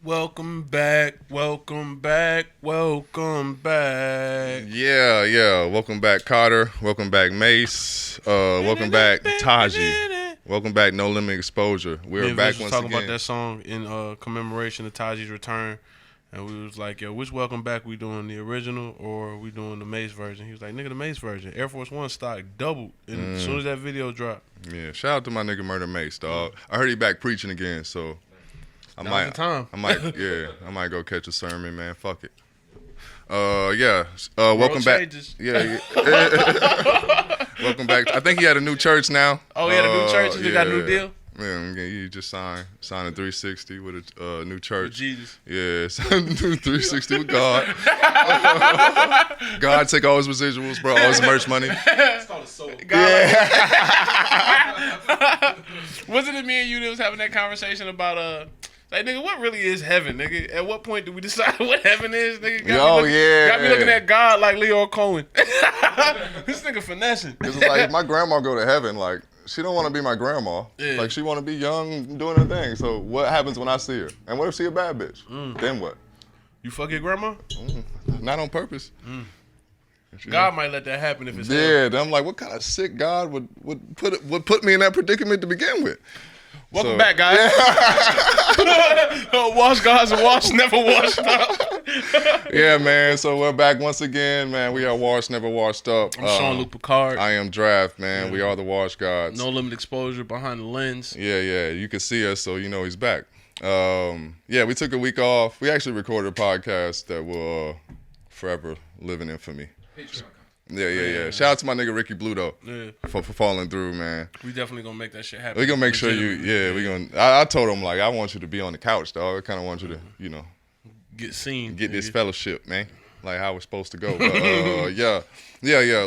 Welcome back, welcome back, welcome back. Yeah. Welcome back, Carter. Welcome back, Mace. Welcome back, Taji. Welcome back, No Limit Exposure. We're back was once talking again. about that song in commemoration of Taji's return, and we was like, yo, which welcome back we doing, the original or we doing the Mace version? He was like, nigga, the Mace version. Air Force One stock doubled as soon as that video dropped. Yeah, shout out to my nigga Murder Mace, dog. I heard he back preaching again, so I Now's the time. I might go catch a sermon, man. Fuck it. Welcome back. Changes. Yeah. Welcome back. I think he had a new church now. Oh, he had a new church. He got a new deal. Yeah, he just signed a 360 with a new church. With Jesus. Yeah, signed a new 360 with God. God take all his residuals, bro. All his merch money. It's called a soul. Wasn't it me and you that was having that conversation about like, nigga, what really is heaven, nigga? At what point do we decide what heaven is, nigga? Got me looking at God like Leo Cohen. This nigga finessing. It's like if my grandma go to heaven, like she don't want to be my grandma. Yeah. Like she want to be young, doing her thing. So what happens when I see her? And what if she a bad bitch? Then what? You fuck your grandma? Not on purpose. God might let that happen if it's hell. Yeah, then I'm like, what kind of sick God would put me in that predicament to begin with? Welcome back, guys. Wash gods and wash never washed up. Yeah, man. So we're back once again, man. We are washed, never washed up. I'm Sean-Luc Picard. I am Draft, man. Yeah. We are the Wash Gods. No Limit Exposure behind the lens. Yeah. You can see us, so you know he's back. We took a week off. We actually recorded a podcast that will forever live in infamy. Patreon. Yeah. Shout out to my nigga Ricky Blue though, for falling through, man. We definitely gonna make that shit happen. We gonna make sure I told him like I want you to be on the couch, dog. I kind of want you to, get seen, get this fellowship, man. Like how it's supposed to go. But, yeah.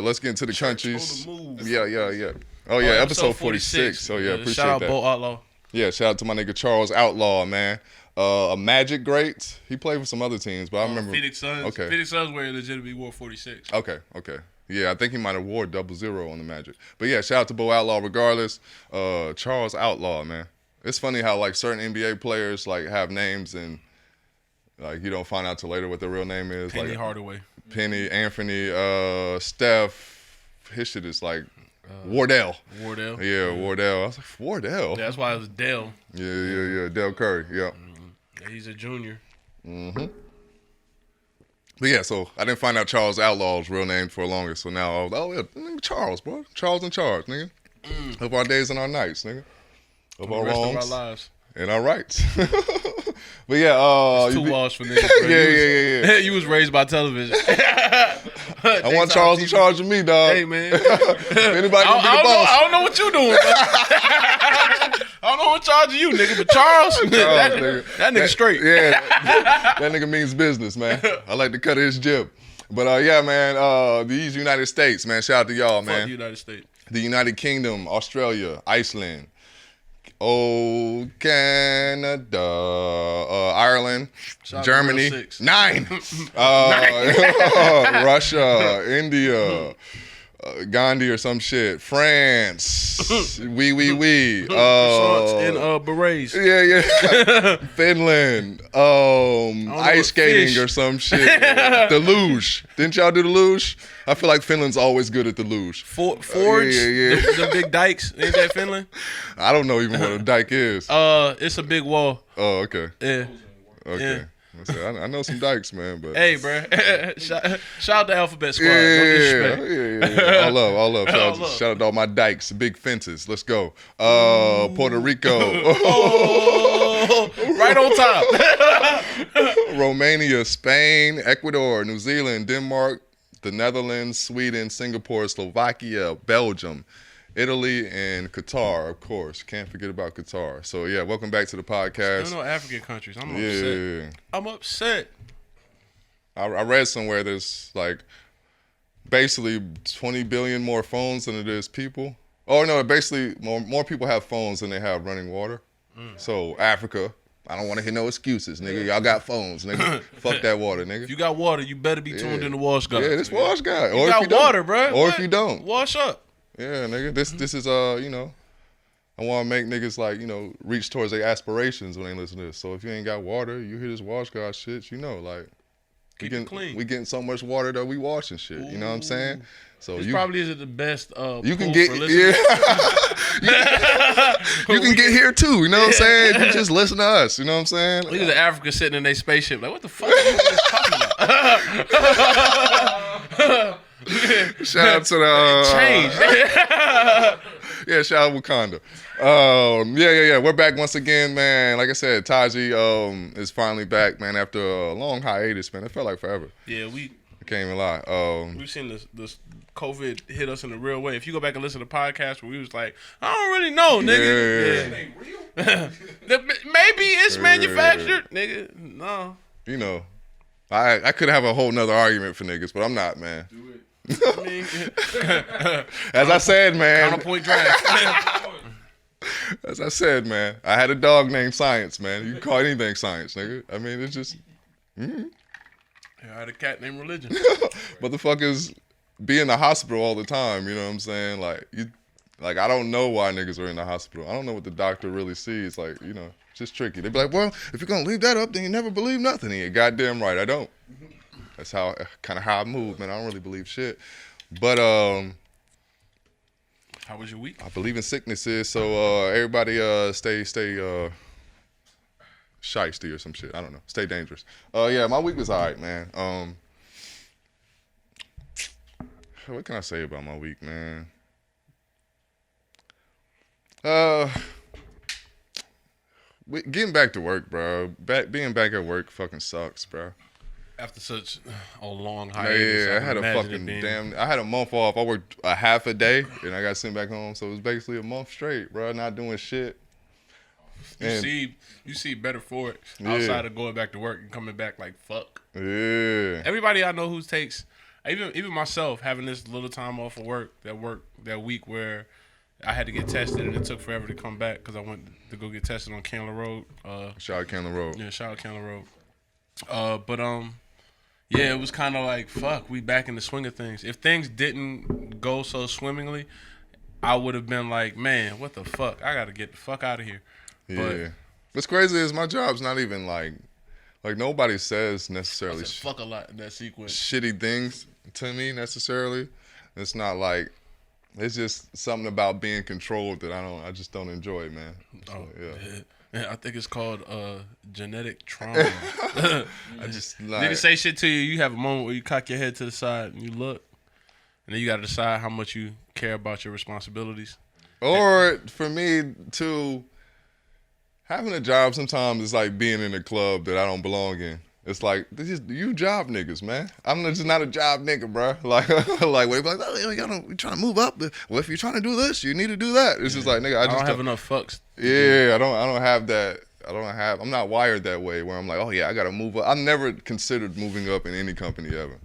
Let's get into the countries. Yeah. Oh yeah, episode 46. So yeah, appreciate shout out that. Bo Outlaw. Yeah, shout out to my nigga Charles Outlaw, man. A Magic great. He played for some other teams, but I remember Phoenix Suns. Okay. Phoenix Suns where he legitimately wore 46. Okay. Yeah, I think he might have wore 00 on the Magic. But yeah, shout out to Bo Outlaw regardless. Charles Outlaw, man. It's funny how like certain NBA players like have names and like you don't find out till later what their real name is. Penny like Hardaway. Penny, Anthony, Steph. His shit is like Wardell. Yeah, Wardell. I was like, Wardell? Yeah, that's why it was Dell. Yeah. Del Curry, yeah. Yeah, he's a junior. But yeah, so I didn't find out Charles Outlaw's real name for the longest. So now I was, Charles, bro. Charles in charge, nigga. Of our days and our nights, nigga. Of our rest wrongs of our lives. and our rights. But yeah, It's too Walsh for niggas. Bro. Yeah. You was raised by television. I want Charles in charge of me, dog. Hey, man. Anybody can be the boss. I don't know what you doing, bro. I don't know what charge of you, nigga, but Charles, that nigga straight. Yeah, that nigga means business, man. I like to cut his jib. But yeah, man, these United States, man, shout out to y'all, man. Fuck the United States. The United Kingdom, Australia, Iceland, Canada, Ireland, Shout Germany, out to 9, Russia, India, Gandhi or some shit, France, we, Croissants and berets. yeah, Finland, ice skating fish. or some shit, the luge. Didn't y'all do the luge? I feel like Finland's always good at the luge. Forge, yeah. the big dikes. Ain't that Finland? I don't know even what a dike is. It's a big wall. Oh, okay. Yeah. Okay. I know some dikes, man, but Hey, bro. shout out to Alphabet Squad. No disrespect. Yeah. All love. Shout out to all my dikes, big fences. Let's go. Puerto Rico. Right on top. Romania, Spain, Ecuador, New Zealand, Denmark, the Netherlands, Sweden, Singapore, Slovakia, Belgium, Italy, and Qatar, of course. Can't forget about Qatar. So, yeah, welcome back to the podcast. No African countries. I'm upset. I'm upset. I read somewhere there's, like, basically 20 billion more phones than it is people. Oh, no, basically more people have phones than they have running water. So, Africa, I don't want to hear no excuses, nigga. Y'all got phones, nigga. Fuck that water, nigga. If you got water, you better be tuned in to Wash God. Yeah, this Wash guy. You got water, bro. Or if you don't. Wash up. Yeah, nigga. This is I want to make niggas like, reach towards their aspirations when they listen to this. So if you ain't got water, you hear this wash God shit, like keep it clean. We getting so much water that we washing shit. Ooh. You know what I'm saying? So this probably isn't the best. You can get you can get here too. You know what I'm saying? You just listen to us. You know what I'm saying? Look at the Africa sitting in their spaceship. Like, what the fuck are you talking about? Shout out to the change. Yeah, shout out Wakanda. Yeah. We're back once again, man. Like I said, Taji is finally back, man, after a long hiatus, man. It felt like forever. Yeah, I can't even lie. We've seen this COVID hit us in a real way. If you go back and listen to the podcast where we was like, I don't really know, nigga. Yeah. Ain't real? Maybe it's manufactured, nigga. No. I could have a whole nother argument for niggas, but I'm not, man. Do it. As I said, man. Counterpoint draft. As I said, man. I had a dog named Science, man. You can call anything Science, nigga. I mean, it's just. I had a cat named Religion. Motherfuckers be in the hospital all the time. You know what I'm saying? Like I don't know why niggas are in the hospital. I don't know what the doctor really sees. Like, it's just tricky. They be like, well, if you're gonna leave that up, then you never believe nothing. And you're goddamn right, I don't. That's how I move, man. I don't really believe shit. But how was your week? I believe in sicknesses, so everybody stay shiesty or some shit. I don't know. Stay dangerous. Yeah, my week was alright, man. What can I say about my week, man? Getting back to work, bro. Being back at work fucking sucks, bro. After such a long hiatus, I had a fucking I had a month off. I worked a half a day, and I got sent back home. So it was basically a month straight, bro, not doing shit. You see better for it outside of going back to work and coming back like fuck. Yeah. Everybody I know who takes, even myself, having this little time off of work that week where I had to get tested and it took forever to come back because I went to go get tested on Candler Road. Shout out Candler Road. Yeah, shout out Candler Road. Yeah, it was kind of like, fuck, we back in the swing of things. If things didn't go so swimmingly, I would have been like, man, what the fuck? I got to get the fuck out of here. Yeah. But what's crazy is my job's not even like nobody says necessarily fuck a lot in that sequence. Shitty things to me necessarily. It's not like, it's just something about being controlled that I just don't enjoy, man. So, yeah. I think it's called genetic trauma. Niggas say shit to you. You have a moment where you cock your head to the side and you look, and then you got to decide how much you care about your responsibilities. Or for me too, having a job sometimes is like being in a club that I don't belong in. It's like, you job niggas, man. I'm just not a job nigga, bro. Like we be like, oh, you trying to move up. Well, if you're trying to do this, you need to do that. It's just like, nigga, I don't have enough fucks. Yeah, I don't have that. I'm not wired that way where I'm like, oh yeah, I gotta move up. I never considered moving up in any company ever.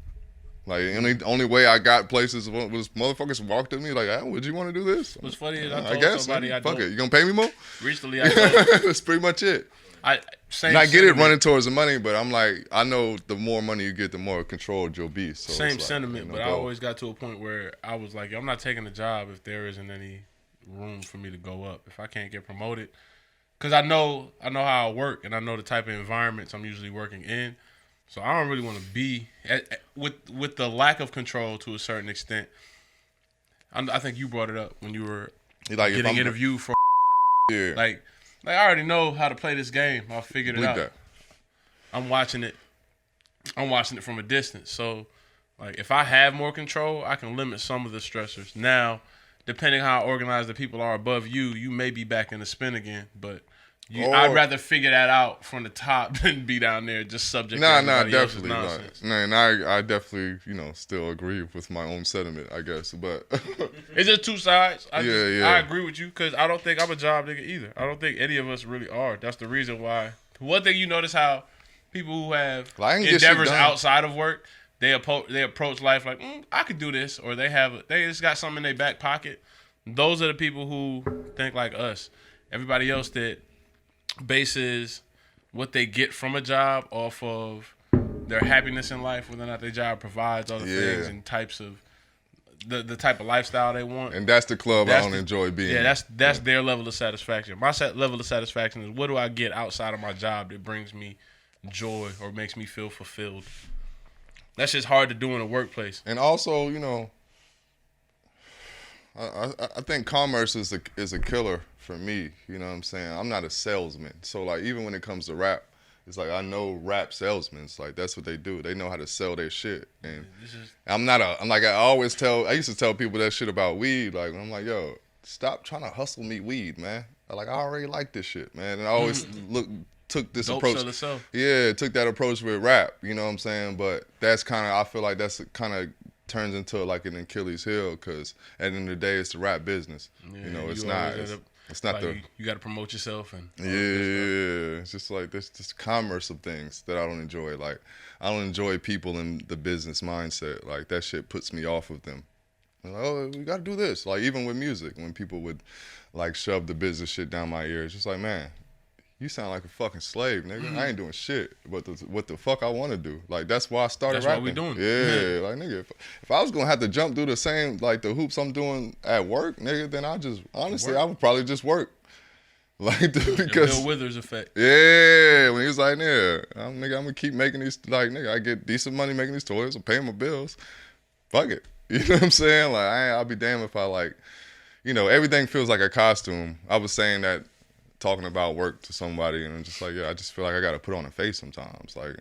Like, only way I got places was motherfuckers walked at me like, oh, would you want to do this? What's funny is I told somebody I fuck it. You gonna pay me more? Recently, I told that's pretty much it. I get it running towards the money, but I'm like, I know the more money you get, the more controlled you'll be. So same sentiment, but I always got to a point where I was like, I'm not taking a job if there isn't any room for me to go up. If I can't get promoted, because I know how I work and I know the type of environments I'm usually working in. So I don't really want to be with the lack of control to a certain extent. I think you brought it up when you were getting interviewed for. Yeah. Like I already know how to play this game. I figured it out. That. I'm watching it from a distance. So, like, if I have more control, I can limit some of the stressors. Now, depending how organized the people are above you, you may be back in the spin again. But I'd rather figure that out from the top than be down there just subject to everybody else's nonsense. And I definitely, still agree with my own sentiment, I guess. But it's just two sides. I agree with you because I don't think I'm a job nigga either. I don't think any of us really are. That's the reason why. One thing you notice how people who have endeavors outside of work, they approach life like, I could do this, or they just got something in their back pocket. Those are the people who think like us. Everybody else that bases what they get from a job off of their happiness in life, whether or not their job provides other things and types of the type of lifestyle they want. And that's the club I don't enjoy being. Yeah, that's their level of satisfaction. My level of satisfaction is what do I get outside of my job that brings me joy or makes me feel fulfilled. That's just hard to do in a workplace. And also, you know, I think commerce is a killer for me. You know what I'm saying? I'm not a salesman, so like even when it comes to rap, it's like I know rap salesmen. It's like that's what they do. They know how to sell their shit. And I'm like I used to tell people that shit about weed. Like I'm like, yo, stop trying to hustle me weed, man. Like I already like this shit, man. And I always took this Dope approach. Took that approach with rap. You know what I'm saying? But that's kind of I feel like that's kind of turns into like an Achilles heel because at the end of the day it's the rap business. Yeah, you know, it's not. It's not like you got to promote yourself and it's just like this commerce of things that I don't enjoy. Like I don't enjoy people in the business mindset. Like that shit puts me off of them. Like, oh, we got to do this. Like even with music, when people would like shove the business shit down my ear, it's just like, man, you sound like a fucking slave, nigga. I ain't doing shit. But what the fuck I want to do? Like that's why I started rapping. That's what we doing. Yeah, like nigga, if I was gonna have to jump through the same like the hoops I'm doing at work, nigga, then I would probably just work. Like because Bill Withers effect. Yeah, when he was like, yeah, I'm gonna keep making these like nigga, I get decent money making these toys, I'm paying my bills. Fuck it. You know what I'm saying? Like I'll be damned if I like, you know, everything feels like a costume. I was saying that. Talking about work to somebody and just like I just feel like I gotta put on a face sometimes, like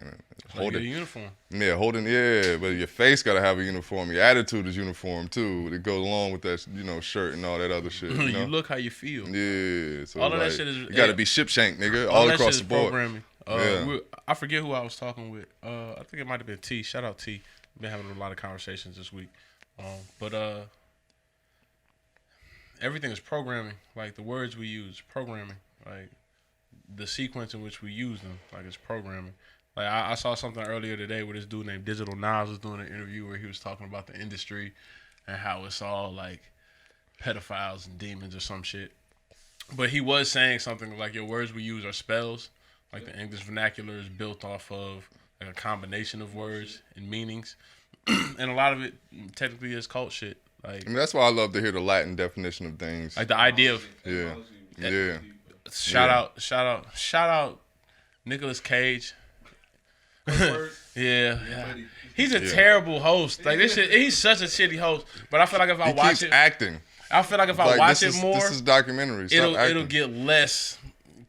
holding a uniform. Yeah, but your face gotta have a uniform. Your attitude is uniform too. It goes along with that, you know, shirt and all that other shit. You know? You look how you feel. Yeah, so all of that shit is. You gotta be ship shank, nigga, all across the board. Programming. I forget who I was talking with. I think it might have been T. Shout out T. Been having a lot of conversations this week, but everything is programming. Like the words we use, programming. Like the sequence in which we use them, like it's programming. Like I saw something earlier today where this dude named Digital Nas was doing an interview where he was talking about the industry and how it's all like pedophiles and demons or some shit. But he was saying something like your words we use are spells. Like the English vernacular is built off of like a combination of words and meanings, and a lot of it technically is cult shit. Like I mean, that's why I love to hear the Latin definition of things. Like the idea of yeah. Shout out Nicolas Cage. yeah. He's a terrible host. Like this shit, he's such a shitty host. But I feel like if I watch it, acting. I feel like if I watch it more, this is documentary. It'll get less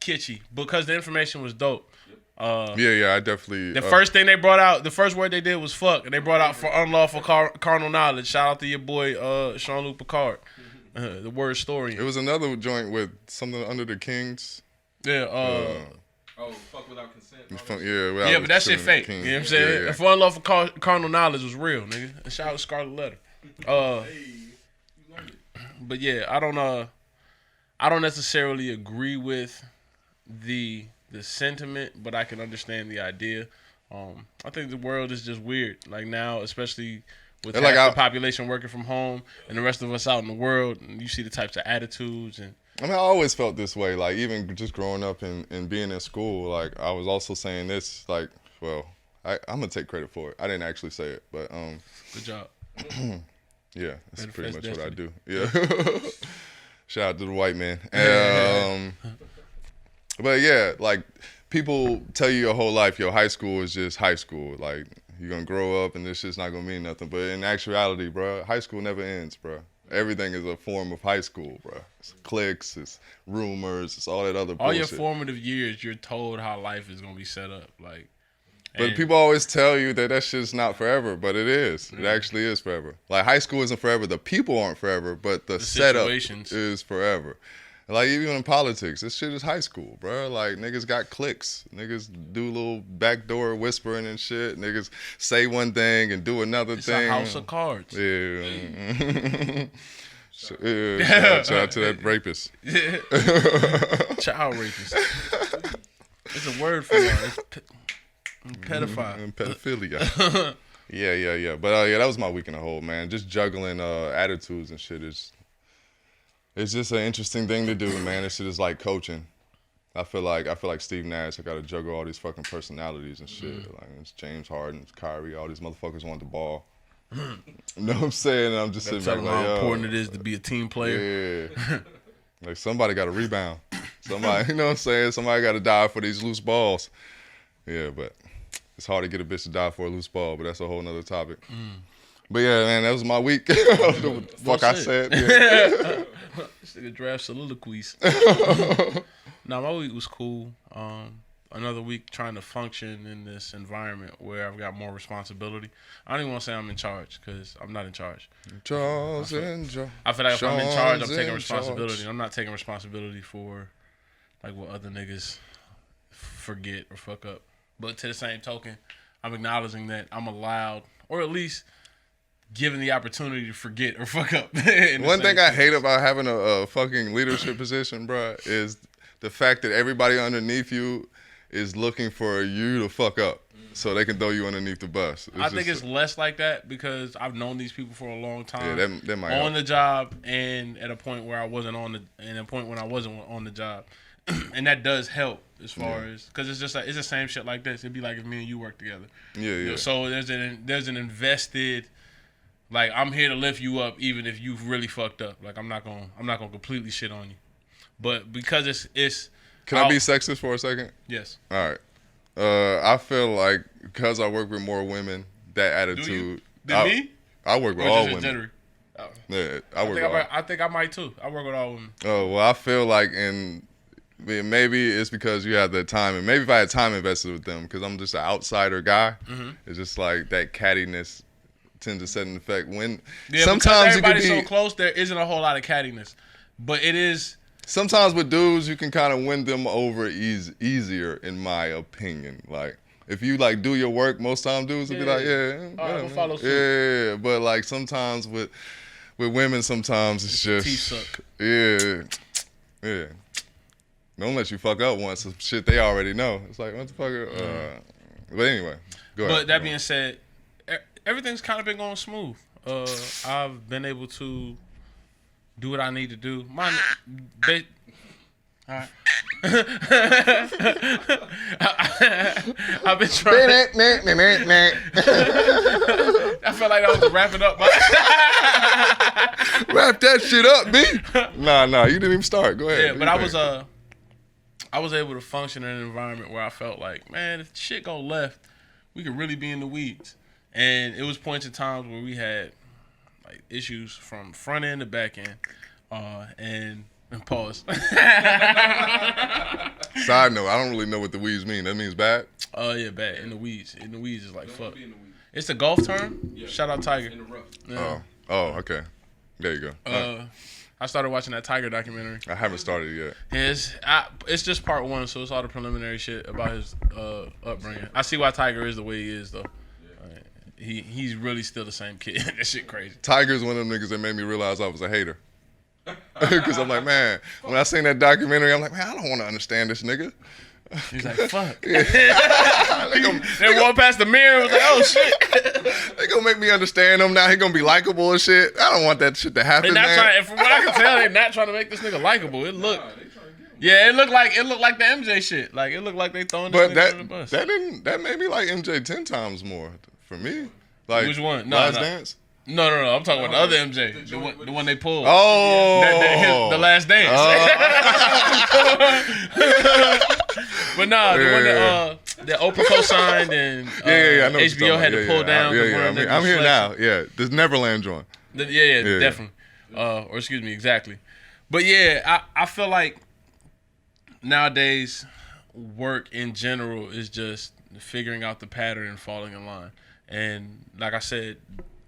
kitschy because the information was dope. I definitely. The first thing they brought out, the first word they did was fuck, and they brought out for unlawful carnal knowledge. Shout out to your boy Jean-Luc Picard. The word story. It was another joint with something under the Kings. Yeah. Fuck without consent. Yeah, but that shit fake. You know what I'm saying? Yeah. For unlawful carnal knowledge was real, nigga. And shout out to Scarlet Letter. But yeah, I don't necessarily agree with the sentiment, but I can understand the idea. I think the world is just weird. Like now, especially with half the population working from home and the rest of us out in the world, and you see the types of attitudes and. I mean, I always felt this way. Like even just growing up and being in school, like I was also saying this. Like, well, I'm gonna take credit for it. I didn't actually say it, but good job. Yeah, that's pretty much what I do. Yeah. Shout out to the white man. But yeah, like people tell you your whole life, your high school is just high school. Like you're gonna grow up and this shit's not gonna mean nothing. But in actuality, bro, high school never ends, bro. Everything is a form of high school, bro. It's cliques, it's rumors, it's all that other bullshit. All your formative years, you're told how life is gonna be set up, like. But people always tell you that shit's not forever, but it is. It actually is forever. Like high school isn't forever. The people aren't forever, but the setup is forever. Like even in politics, this shit is high school, bro. Like niggas got cliques. Niggas do little backdoor whispering and shit. Niggas say one thing and do another thing. It's a house of cards. Yeah. Shout out to that rapist. Child rapist. It's a word for y'all. It's pedophile. Pedophilia. Yeah. But that was my week in a whole, man. Just juggling attitudes and shit is. It's just an interesting thing to do, man. This shit is like coaching. I feel like Steve Nash. I got to juggle all these fucking personalities and shit. Like it's James Harden, it's Kyrie, all these motherfuckers want the ball. You know what I'm saying? And I'm just sitting back Tell them like, how yo, important it is to be a team player. Yeah. Like somebody got to rebound. Somebody, you know what I'm saying? Somebody got to die for these loose balls. Yeah, but it's hard to get a bitch to die for a loose ball, but that's a whole nother topic. But yeah, man, that was my week. The fuck I said. Yeah. This nigga draft soliloquies. No, my week was cool. Another week trying to function in this environment where I've got more responsibility. I don't even want to say I'm in charge because I'm not in charge. Charles I feel like if I'm in charge, I'm taking responsibility. I'm not taking responsibility for like what other niggas forget or fuck up. But to the same token, I'm acknowledging that I'm allowed, or at least given the opportunity to forget or fuck up. One thing I hate about having a fucking leadership position, bro, is the fact that everybody underneath you is looking for you to fuck up so they can throw you underneath the bus. I think it's less like that because I've known these people for a long time. Yeah, that might on help. the job and at a point where I wasn't on the, and a point when I wasn't on the job. And that does help as far as, because it's just like, it's the same shit like this. It'd be like if me and you work together. Yeah, yeah. So there's an invested, like, I'm here to lift you up even if you've really fucked up. Like, I'm not gonna completely shit on you. But because it's Can I be sexist for a second? Yes. All right. I feel like because I work with more women, that attitude. Me? I work with Or all just in women. general? Yeah, I work with all. I think I might too. I work with all women. Oh, well, I feel like maybe it's because you have the time, and maybe if I had time invested with them, because I'm just an outsider guy, it's just like that cattiness tends to set an effect. When sometimes you can be so close, there isn't a whole lot of cattiness, but it is. Sometimes with dudes, you can kind of win them over easier, in my opinion. Like, if you, like, do your work, most times dudes will be like, we'll follow suit. Yeah, but, like, sometimes with women, sometimes it's just... Teeth suck. Yeah. Don't let you fuck up once. Some shit they already know. It's like, what the fuck? But anyway, go ahead. But that being said, everything's kind of been going smooth. I've been able to do what I need to do. All right. I've been trying. I felt like I was wrapping up. Wrap that shit up, B. Nah, you didn't even start. Go ahead. Yeah, but I was able to function in an environment where I felt like, man, if shit go left, we could really be in the weeds. And it was points in times where we had like issues from front end to back end. And pause. Side note, I don't really know what the weeds mean. That means bad? Yeah, bad. In the weeds. In the weeds is like fuck. It's a golf term? Yeah. Shout out Tiger. In the rough. Yeah. Oh, okay. There you go. I started watching that Tiger documentary. I haven't started yet. It's just part one, so it's all the preliminary shit about his upbringing. I see why Tiger is the way he is, though. Yeah. He's really still the same kid. That shit crazy. Tiger's one of them niggas that made me realize I was a hater. Because I'm like, man, when I seen that documentary, I'm like, man, I don't want to understand this nigga. He's like, fuck. They walked past the mirror and was like, oh, shit. They gonna make me understand him now. He gonna be likable and shit. I don't want that shit to happen, and from what I can tell, they're not trying to make this nigga likable. It looked like the MJ shit. Like, it looked like they throwing this nigga under the bus. That made me like MJ 10 times more for me. Like, which one? Last Dance? No. I'm talking about the other MJ, the one they pulled. Oh, the Last Dance. But nah, the one that Oprah co-signed and I know HBO had to pull down. I'm here now. Yeah, this Neverland joint. Definitely. Or excuse me, exactly. But yeah, I feel like nowadays work in general is just figuring out the pattern and falling in line. And like I said,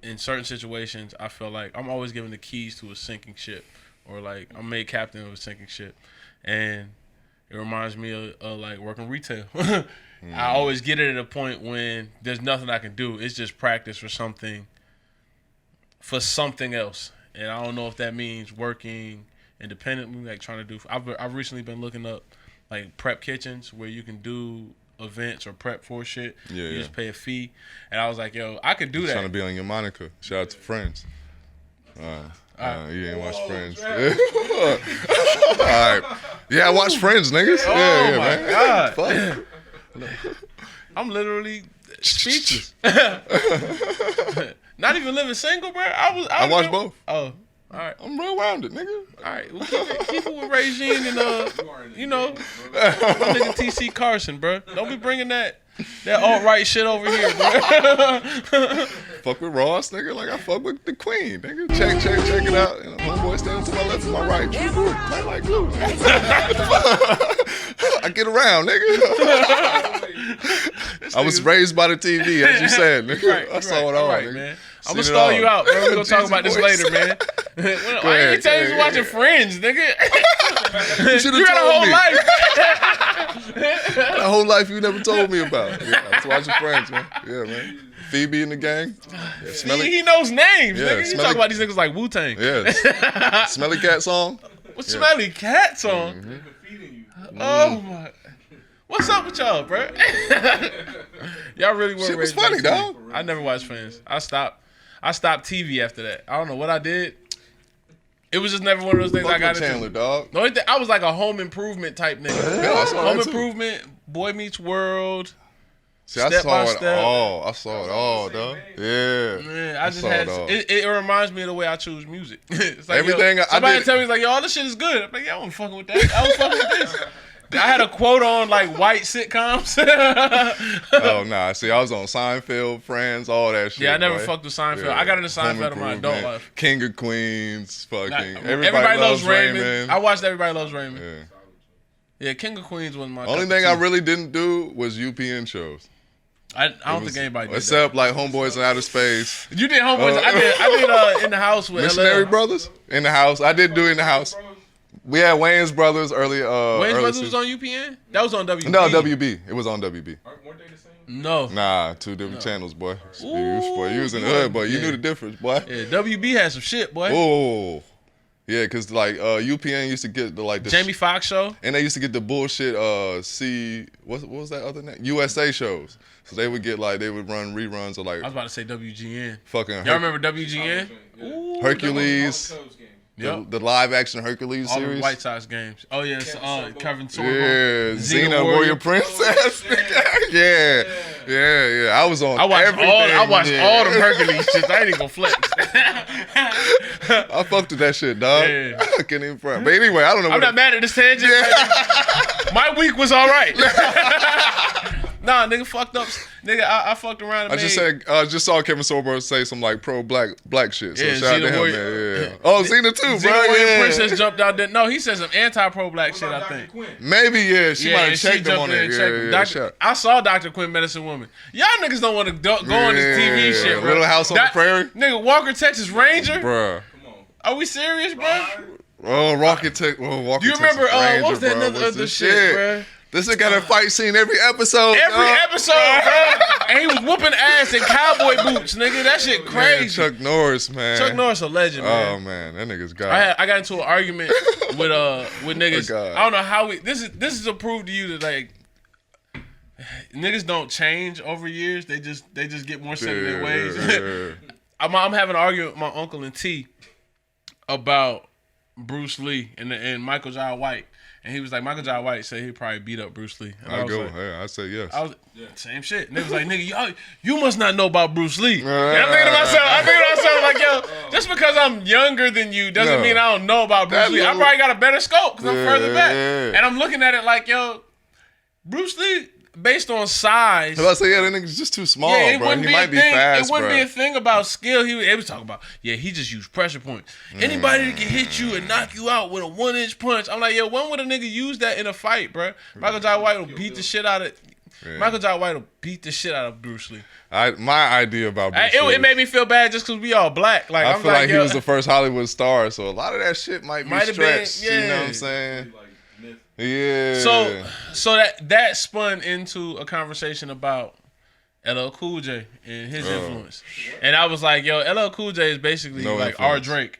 in certain situations, I feel like I'm always given the keys to a sinking ship, or like I'm made captain of a sinking ship, and it reminds me of like working retail. I always get it at a point when there's nothing I can do. It's just practice for something else, and I don't know if that means working independently, like trying to do. I've recently been looking up like prep kitchens where you can do events or prep for shit. You just pay a fee, and I was like, yo, I could do that. Trying to be on your moniker. Shout out to Friends. You ain't watch Friends. All right. Yeah, I watch Friends, niggas. Oh my man. God. Fuck. I'm literally speechless. Not even living single, bro. I watched both. Oh. All right. I'm real rounded, nigga. All right. Well, keep it with Regine and you know, my nigga TC Carson, bro. Don't be bringing that alt-right shit over here, bro. Fuck with Ross, nigga. Like I fuck with the Queen, nigga. Check it out. You know, homeboy standing to my left and my right. True blue, tight like glue. I get around, nigga. I was raised by the TV, as you said, nigga. Right, I saw it all, nigga. Man. I'm gonna stall you out, bro. We're gonna talk about this later, man. Why ain't you telling me watching Friends, nigga? You got a whole life. A whole life you never told me about. Yeah, I was watching Friends, man. Yeah, man. Phoebe and the gang. Yeah, he knows names, yeah, nigga. You talk about these niggas like Wu-Tang. Yeah. Smelly Cat song. What Smelly Cat song? Mm-hmm. Oh my. What's up with y'all, bro? Y'all really weren't. Shit was funny, dog. I never watched Friends. I stopped TV after that. I don't know what I did. It was just never one of those things I got into. Chandler, dog. The only thing, I was like a Home Improvement type nigga. Yeah, I saw Home that too. Improvement, Boy Meets World. See, I Step saw by it Step. all. I saw it all, dog. Yeah. Man, I just saw had it all. it reminds me of the way I choose music. It's like, Everything yo, I somebody did- tell me like, yo, all this shit is good. I'm like, yeah, I wasn't fucking with that. I was fucking with this. I had a quote on like white sitcoms. Oh nah. See, I was on Seinfeld, Friends, all that shit. Yeah, I never boy. fucked with Seinfeld. Yeah. I got into Seinfeld in my Home adult Improvement, life. King of Queens, fucking. Everybody Loves Raymond. I watched Everybody Loves Raymond. Yeah. Yeah, King of Queens wasn't my Only cup of thing I tea. really didn't do was UPN shows. I don't think anybody did except like Homeboys in Outer Space. that. You did Homeboys. I did In the House with Missionary LL. Brothers in the house. I did do it in the house. We had Wayne's Brothers early. Wayne's early Brothers was on UPN? That was on WB. No, WB. It was on WB. Weren't they the same? No. Nah, two different channels, boy. You was in the Ooh, hood, boy. You yeah. knew the difference, boy. Yeah, WB had some shit, boy. Oh, yeah, because like UPN used to get the like the Jamie Foxx show. and they used to get the bullshit. What was that other name? USA shows. So they would run reruns of like I was about to say WGN. fucking Y'all remember WGN? Yeah. Hercules. Cubs game. Yep. The live action Hercules All the series. White Sox games. Oh yes, Kevin Sorbo. Yeah, Xena Warrior Princess. yeah. I was on. I watched everything, all them yeah. Hercules shits. I ain't even gonna flex. I fucked with that shit, dog. Yeah. I can't even front. But anyway, I don't know. I'm not mad at this tangent. My week was all right. Nah, nigga fucked up. Nigga, I fucked around and just saw Kevin Sorbo say some like pro black shit. So Yeah, shout out Xena to him, Warrior- man. Yeah. Oh, Xena too, Xena bro. Warrior Yeah. Princess jumped out there. No, he said some anti-pro black shit, I think. Maybe she might have and checked him on in it. and checked him. Yeah, Dr. I saw Dr. Quinn, Medicine Woman. Y'all niggas don't want to go on this TV shit, bro. Little House on the Prairie, Nigga, Walker, Texas Ranger. bruh. Are we serious, bro? Oh, Rocket Tech. Oh, Walker. You remember Texas Ranger, what was that bro. other What's other this shit, bro? This nigga got a fight scene every episode. Every episode, bro. And he was whooping ass in cowboy boots, nigga. That shit crazy. Man, Chuck Norris, man. Chuck Norris a legend, man. Oh man, that nigga's God. I got into an argument with niggas. God. I don't know how this is to prove to you that like niggas don't change over years. They just get more set in their ways. Yeah. I'm having an argument with my uncle and T about Bruce Lee and Michael Jai White. And he was like, Michael Jai White said he'd probably beat up Bruce Lee. And I was go. like, Yeah, I say yes. I was same shit. And they was like, nigga, you must not know about Bruce Lee. And I'm thinking to myself, like, yo, just because I'm younger than you doesn't mean I don't know about Bruce Lee. I probably got a better scope because I'm further back. Yeah. And I'm looking at it like, yo, Bruce Lee, based on size. So I say, yeah, that nigga's just too small, Yeah, bro. He might be fast, It wouldn't bro. be a thing about skill. He was talking about, he just used pressure points. Anybody that can hit you and knock you out with a 1-inch punch. I'm like, yo, when would a nigga use that in a fight, bro? Michael Jai White will beat the shit out of. Yeah. Michael Jai White will beat the shit out of Bruce Lee. My idea about Bruce Lee. It made me feel bad just because we all black. Like I I'm feel like he yo, was the first Hollywood star, so a lot of that shit might Might have been, stretched. You know what I'm saying? Yeah. So that spun into a conversation about LL Cool J and his influence. And I was like, yo, LL Cool J is basically No like influence. our Drake.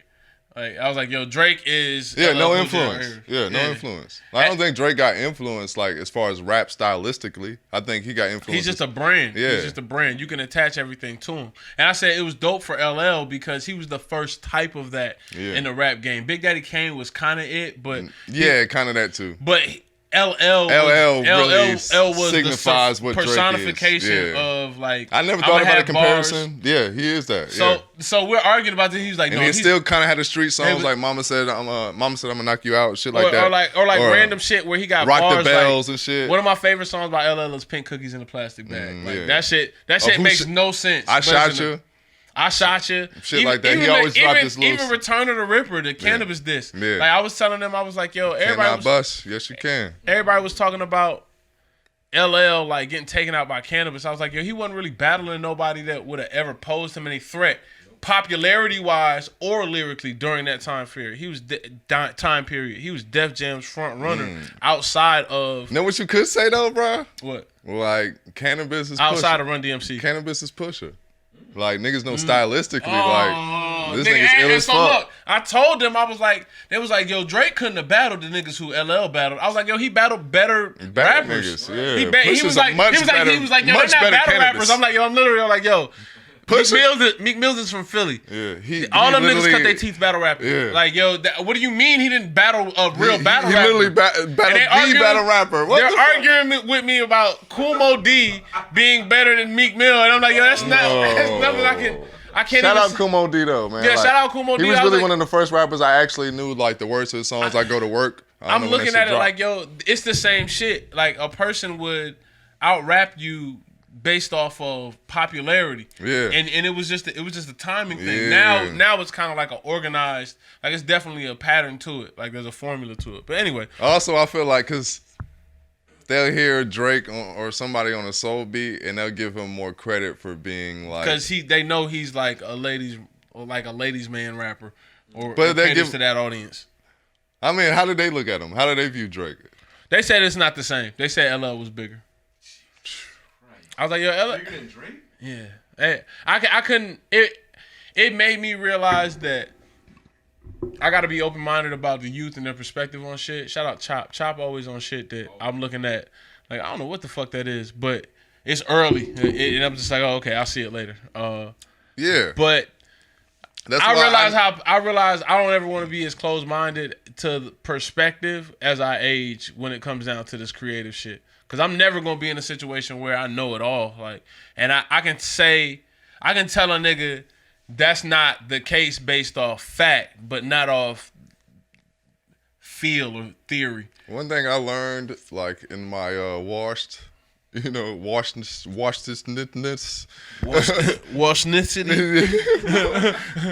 Like I was like, yo, Drake is Yeah, LL no Cool J influence. right Yeah, no influence. I don't think Drake got influence like as far as rap stylistically. I think he got influence. He's just a brand. Yeah. He's just a brand. You can attach everything to him. And I said it was dope for LL because he was the first type of that in the rap game. Big Daddy Kane was kind of it, but yeah, kind of that too. But LL really signifies what personification Drake is. of like. I never thought about a comparison. Bars. Yeah, he is that. So we're arguing about this. He's like, and no, he still kind of had the street songs like "Mama said I'm gonna knock you out," shit like that, or like random shit where he got rock bars, the bells like, and shit. One of my favorite songs by LL is "Pink Cookies in a Plastic Bag." That shit makes no sense. I shot you. Shit like that. He always dropped this loose. Even Return of the Ripper, the cannabis disc. Yeah. Like I was telling them, I was like, yo, everybody bust. Yes, you can. Everybody was talking about LL like getting taken out by cannabis. I was like, yo, he wasn't really battling nobody that would have ever posed him any threat, popularity-wise or lyrically during that time period. He was He was Def Jam's front runner outside of. You know what you could say though, bro? What? Like cannabis is outside of Run DMC. Cannabis is Pusha. Like niggas know stylistically, like this nigga's ill as fuck. Look, I told them, I was like, they was like, yo, Drake couldn't have battled the niggas who LL battled. I was like, yo, he battled better rappers. Niggas, yeah. He was like, yo, they're not battle rappers. I'm like, yo, I'm literally like, yo. Meek Mills is from Philly. Yeah, all them niggas cut their teeth battle rapping. Yeah. Like, yo, what do you mean he didn't battle a real battle rapper? He literally battled the battle rapper. They're arguing with me about Kumo D being better than Meek Mill, and I'm like, yo, that's nothing I can't. Shout out Kumo D though, man. Yeah, shout out Kumo D. He was really one of the first rappers I actually knew like the words to the songs. I go to work. I'm looking at it like, yo, it's the same shit. Like a person would out rap you based off of popularity. Yeah. And it was just a timing thing. Yeah. Now it's kind of like an organized, like it's definitely a pattern to it. Like there's a formula to it. But anyway. Also, I feel like because they'll hear Drake or somebody on a soul beat and they'll give him more credit for being like, because they know he's like a ladies man rapper or they give to that audience. I mean, how did they look at him? How did they view Drake? They said it's not the same. They said LL was bigger. I was like, yo, LL bigger than Drake? Yeah. Hey, I couldn't. It made me realize that I got to be open-minded about the youth and their perspective on shit. Shout out Chop. Chop always on shit that I'm looking at. Like, I don't know what the fuck that is, but it's early. And I'm just like, oh, okay, I'll see it later. Yeah. But I realize I don't ever want to be as closed-minded to the perspective as I age when it comes down to this creative shit. Because I'm never going to be in a situation where I know it all. Like, and I can tell a nigga that's not the case based off fact, but not off feel or theory. One thing I learned, like in my washednicity.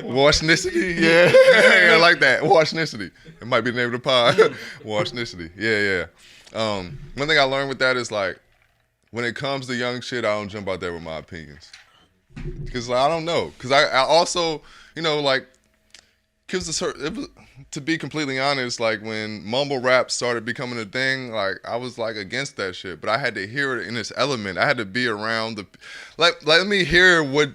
Washednicity, yeah. I like that. Washednicity. It might be the name of the pod. Washednicity. Yeah. One thing I learned with that is like, when it comes to young shit, I don't jump out there with my opinions. Because I don't know. Because I also, like, to be completely honest, like when mumble rap started becoming a thing, like I was like against that shit. But I had to hear it in its element. I had to be around let me hear what.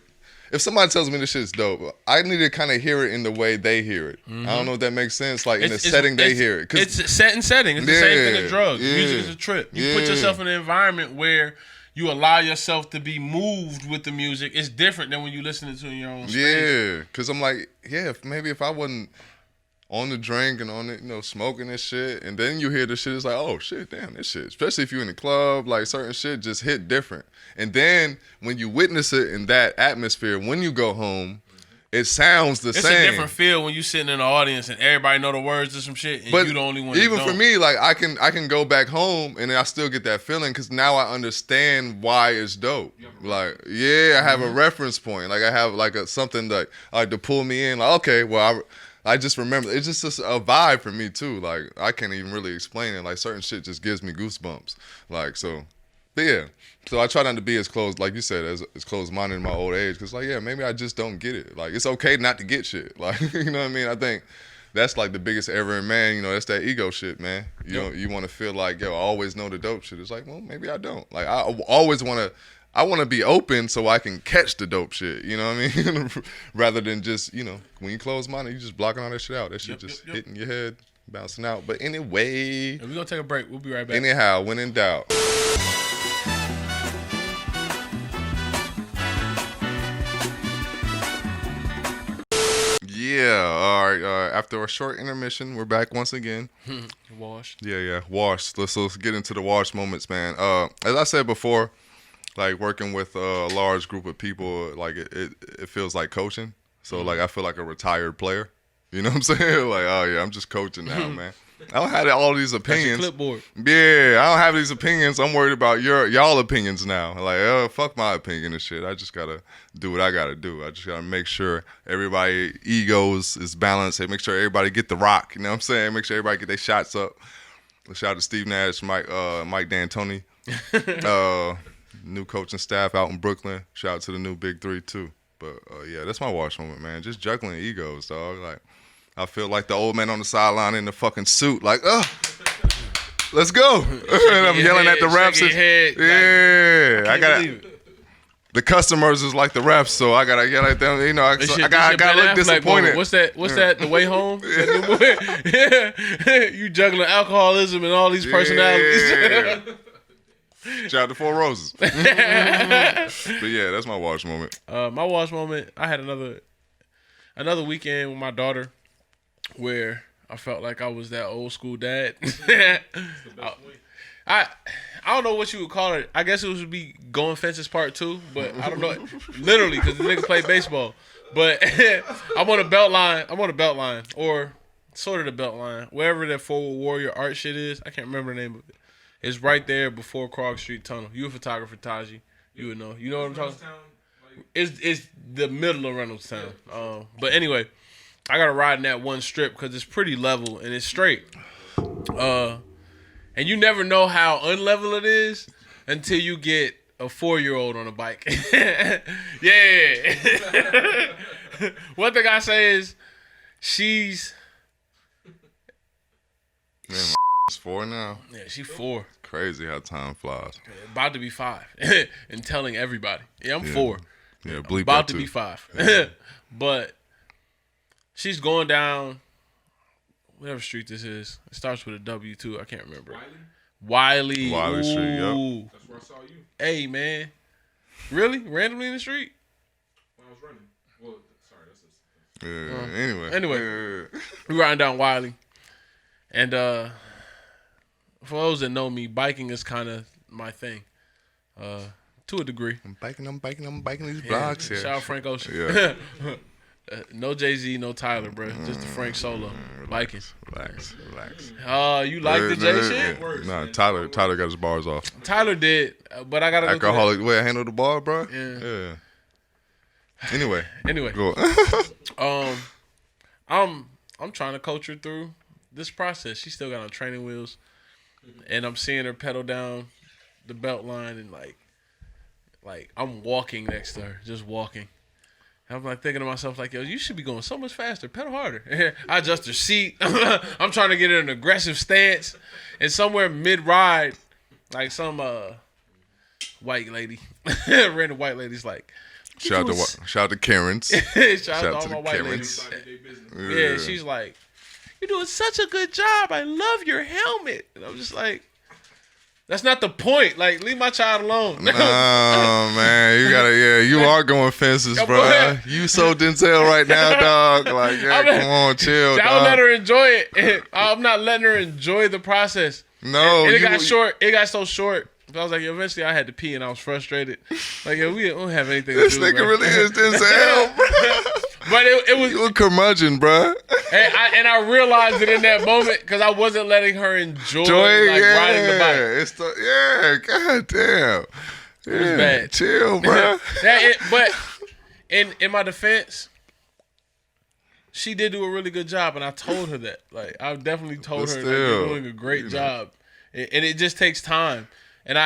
If somebody tells me this shit's dope, I need to kind of hear it in the way they hear it. Mm-hmm. I don't know if that makes sense. Like in the setting they hear it. It's set and setting. It's the same thing as drugs. Music is a trip. You put yourself in an environment where you allow yourself to be moved with the music. It's different than when you listen to it in your own space. Yeah, because I'm like, maybe if I wasn't on the drink and on it, smoking this shit, and then you hear this shit, it's like, oh shit, damn, this shit. Especially if you're in the club, like certain shit just hit different. And then when you witness it in that atmosphere, when you go home, it sounds the same. It's a different feel when you sitting in the audience and everybody know the words to some shit, and you the only one. Even for me, like I can go back home and I still get that feeling because now I understand why it's dope. Like, I have a reference point. Like I have like something like to pull me in. Like, okay, well I just remember. It's just a vibe for me too. Like I can't even really explain it. Like certain shit just gives me goosebumps. Like so. But yeah, so I try not to be as close, like you said, as close-minded in my old age. Because, like, maybe I just don't get it. Like, it's okay not to get shit. Like, you know what I mean? I think that's, like, the biggest ever in man. That's that ego shit, man. You want to feel like, I always know the dope shit. It's like, well, maybe I don't. Like, I always want to be open so I can catch the dope shit. You know what I mean? Rather than just, when you close-minded, you just blocking all that shit out. That shit hitting your head, bouncing out. But anyway. We're going to take a break. We'll be right back. Anyhow, when in doubt. Yeah, all right. After after a short intermission, we're back once again. Washed. Yeah. Washed. Let's get into the wash moments, man. As I said before, like working with a large group of people, like it feels like coaching. So like I feel like a retired player. You know what I'm saying? Like, oh yeah, I'm just coaching now, man. I don't have all these opinions. That's your clipboard. Yeah, I don't have these opinions. I'm worried about y'all opinions now. Like, fuck my opinion and shit. I just gotta do what I gotta do. I just gotta make sure everybody egos is balanced. Make sure everybody get the rock. You know what I'm saying? Make sure everybody get their shots up. Shout out to Steve Nash, Mike D'Antoni, new coaching staff out in Brooklyn. Shout out to the new Big Three too. But yeah, that's my wash moment, man. Just juggling egos, dog. Like, I feel like the old man on the sideline in the fucking suit, like, let's go. And I'm yelling at the refs. Yeah, I got the customers is like the refs, so I gotta yell at them. You know, I gotta look disappointed. What's that? The way home? Yeah. You juggling alcoholism and all these personalities. Yeah. Shout out to Four Roses. But yeah, that's my wash moment. My wash moment, I had another weekend with my daughter where I felt like I was that old school dad. I don't know what you would call it. I guess it would be going fences part 2, but I don't know. Literally, because the nigga played baseball. But I'm on a belt line, or sort of the belt line, wherever that Forward Warrior art shit is. I can't remember the name of it. It's right there before Krog Street Tunnel. You a photographer, Taji. You would know. You know what I'm talking about? It's the middle of Reynoldstown. But anyway, I got to ride in that one strip because it's pretty level and it's straight. And you never know how unlevel it is until you get a 4-year-old on a bike. Yeah. One thing I say is she's... Man, it's 4 now. Yeah, she's 4. Crazy how time flies. About to be 5. And telling everybody. Yeah, I'm 4. Yeah, bleep about that to too. be 5. But she's going down whatever street this is. It starts with a W too. I can't remember. Wiley Street, yep. That's where I saw you. Hey man. Really? Randomly in the street? When I was running. Well, sorry, that's Anyway. We riding down Wiley. And for those that know me, biking is kind of my thing. To a degree. I'm biking these blocks here. Shout out Frank Ocean. Yeah. No Jay-Z, no Tyler, bro. Just the Frank solo. Biking. Relax. You like the Jay shit? Nah, Tyler got his bars off. Tyler did, but I gotta go alcoholic way I handle the bar, bro. Yeah. Anyway. Go. I'm trying to coach her through this process. She still got on training wheels, and I'm seeing her pedal down the belt line, and like I'm walking next to her, just walking. I'm like thinking to myself, like, yo, you should be going so much faster. Pedal harder. I adjust her seat. I'm trying to get her in an aggressive stance. And somewhere mid-ride, like some white lady, random white lady's like, shout out to Karen's. shout out to all my white ladies. Yeah, she's like, you're doing such a good job. I love your helmet. And I'm just like, that's not the point. Like, leave my child alone. Oh, man. You are going fences, bro. You so Denzel right now, dog. Like, come on, chill, dog. I'll let her enjoy it. I'm not letting her enjoy the process. No. And it got short. It got so short. I was like, eventually I had to pee and I was frustrated. Like, we don't have anything to do. This nigga really is Denzel, bro. But it was... You a curmudgeon, bro. And I realized it in that moment because I wasn't letting her enjoy riding the bike. God damn. It was bad. Chill, bro. But in my defense, she did do a really good job, and I told her that. Like, I definitely told her that you're doing a great job. And it just takes time. And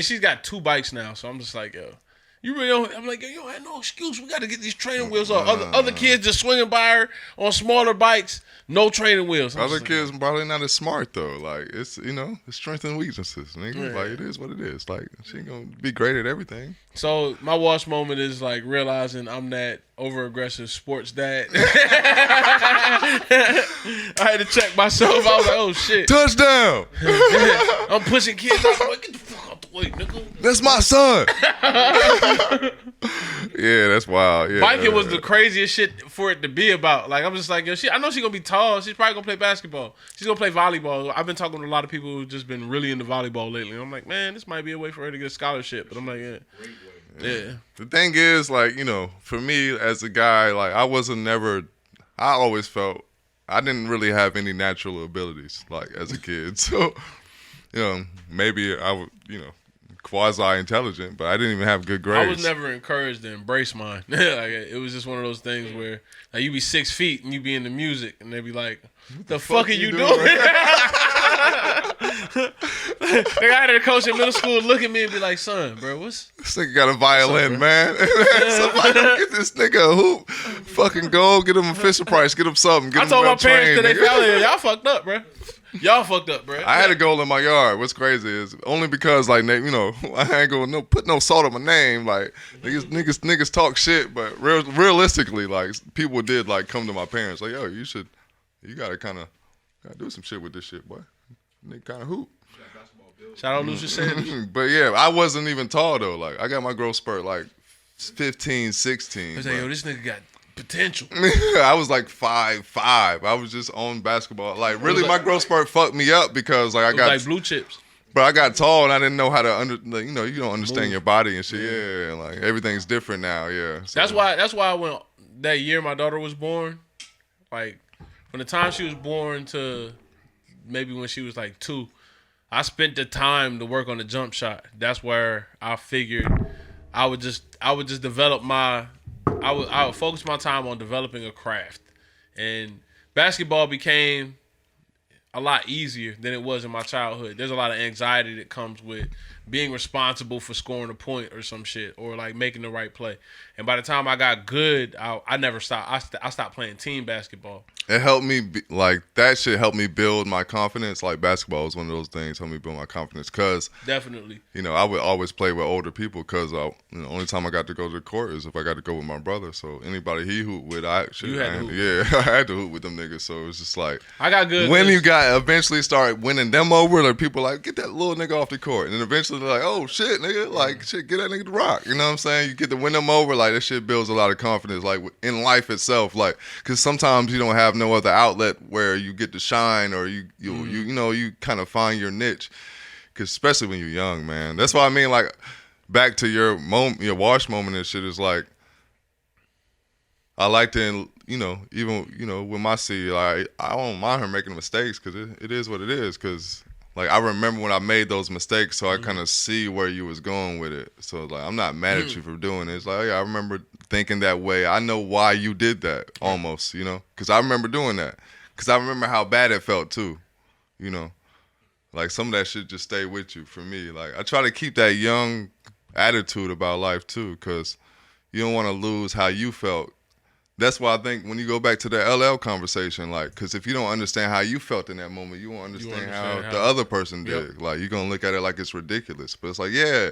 she's got 2 bikes now, so I'm just like, yo. You really don't. I'm like, yo, I had no excuse. We got to get these training wheels off. Other kids just swinging by her on smaller bikes, no training wheels. Other kids probably not as smart though. Like it's it's strengths and weaknesses, nigga. Yeah. Like it is what it is. Like she ain't gonna be great at everything. So my wash moment is like realizing I'm that over aggressive sports dad. I had to check myself. I was like, oh shit, touchdown. I'm pushing kids out. Like, get the fuck out the Wait, nigga. That's my son. Yeah, that's wild. Yeah, biking was the craziest shit for it to be about. Like, I'm just like, yo, I know she's gonna be tall. She's probably gonna play basketball. She's gonna play volleyball. I've been talking to a lot of people who've just been really into volleyball lately. And I'm like, man, this might be a way for her to get a scholarship. But I'm like, yeah. The thing is, like, you know, for me as a guy, like, I always felt I didn't really have any natural abilities, like, as a kid. So, you know, maybe I would, you know, quasi-intelligent, but I didn't even have good grades. I was never encouraged to embrace mine. Like, it was just one of those things where like, you be 6 feet and you be into music, and they be like, the fuck are you doing? They had a coach in middle school look at me and be like, son, bro, what's... This nigga got a violin, man. Somebody get this nigga a hoop. Fucking go, get him a Fisher Price, get him something. Get I him told my train, parents that they found it. Y'all fucked up, bro. Y'all fucked up, bro. I had a goal in my yard. What's crazy is only because, like, you know, I ain't gonna put no salt on my name. Like, niggas talk shit, but realistically, like, people did like come to my parents like, yo, you gotta do some shit with this shit, boy. Nigga kind of hoop. Shout out Lucius Sanders. But yeah, I wasn't even tall though. Like, I got my growth spurt like 15, 16. I was like, yo, this nigga got potential. I was like 5'5". I was just on basketball. Like, really, my growth spurt fucked me up because like I got like blue chips. But I got tall and I didn't know how to you know, you don't understand your body and shit. Yeah, like everything's different now. Yeah. So. That's why when that year my daughter was born, like from the time she was born to maybe when she was like 2, I spent the time to work on the jump shot. That's where I figured I would just develop I would focus my time on developing a craft, and basketball became a lot easier than it was in my childhood. There's a lot of anxiety that comes with being responsible for scoring a point or some shit, or like making the right play. And by the time I got good, I never stopped. I stopped playing team basketball. It helped me, like, that shit helped me build my confidence. Like, basketball was one of those things helped me build my confidence. Because, definitely, you know, I would always play with older people because, you know, only time I got to go to the court is if I got to go with my brother. So, anybody he hooped with, I had to hoop with them niggas. So, it was just like, I got good. When you eventually started winning them over, like, people like, get that little nigga off the court. And then eventually they're like, oh, shit, nigga. Like, shit, get that nigga to rock. You know what I'm saying? You get to win them over. Like, that shit builds a lot of confidence, like, in life itself. Like, because sometimes you don't have no other outlet where you get to shine, or you know, you kind of find your niche, because especially when you're young, man. That's why I mean, like, back to your wash moment and shit is like, I like to, you know, even, you know, with my city, like, I don't mind her making mistakes because it is what it is. Because, like, I remember when I made those mistakes, so I kind of see where you was going with it. So, like, I'm not mad at you for doing it. It's like, oh, yeah, I remember thinking that way. I know why you did that, almost, you know, because I remember doing that. Because I remember how bad it felt, too, you know. Like, some of that shit just stay with you for me. Like, I try to keep that young attitude about life, too, because you don't want to lose how you felt. That's why I think when you go back to the LL conversation, like, because if you don't understand how you felt in that moment, you won't understand how the other person did. Yep. Like, you're going to look at it like it's ridiculous. But it's like, yeah.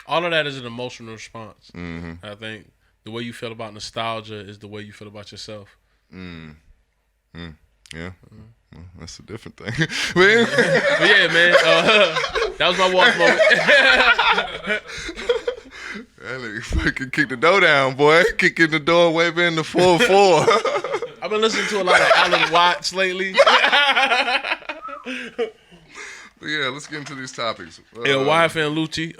All of that is an emotional response. Mm-hmm. I think the way you feel about nostalgia is the way you feel about yourself. Yeah. Well, that's a different thing. But yeah, man. That was my walk moment. That nigga fucking kick the door down, boy. Kicking the door, waving the 4-4. I've been listening to a lot of Alan Watts lately. But yeah, let's get into these topics. Yeah, YF and Lucci.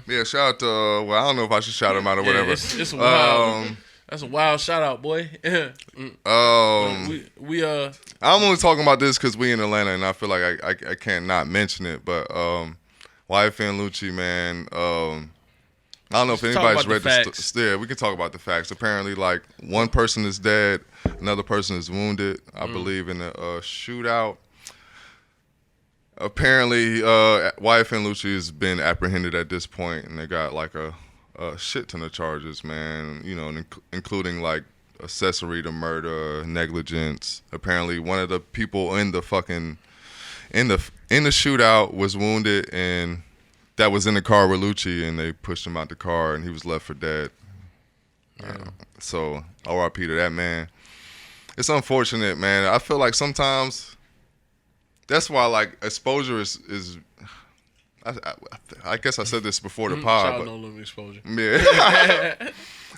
Yeah, shout out to, well, I don't know if I should shout him out or whatever. It's wild. That's a wild shout out, boy. I'm only talking about this because we in Atlanta, and I feel like I can't not mention it. But YF and Lucci, man. I don't know if anybody's read the yeah, we can talk about the facts. Apparently, like, one person is dead, another person is wounded, I believe, in a shootout. Apparently, YF and Lucci has been apprehended at this point, and they got like a shit ton of charges, man. You know, including like accessory to murder, negligence. Apparently, one of the people in the shootout was wounded, and that was in the car with Lucci, and they pushed him out the car, and he was left for dead. So, R.I.P. to that man. It's unfortunate, man. I feel like sometimes that's why, like, exposure is I guess I said this before the pod. Shout but, no limit exposure. Yeah.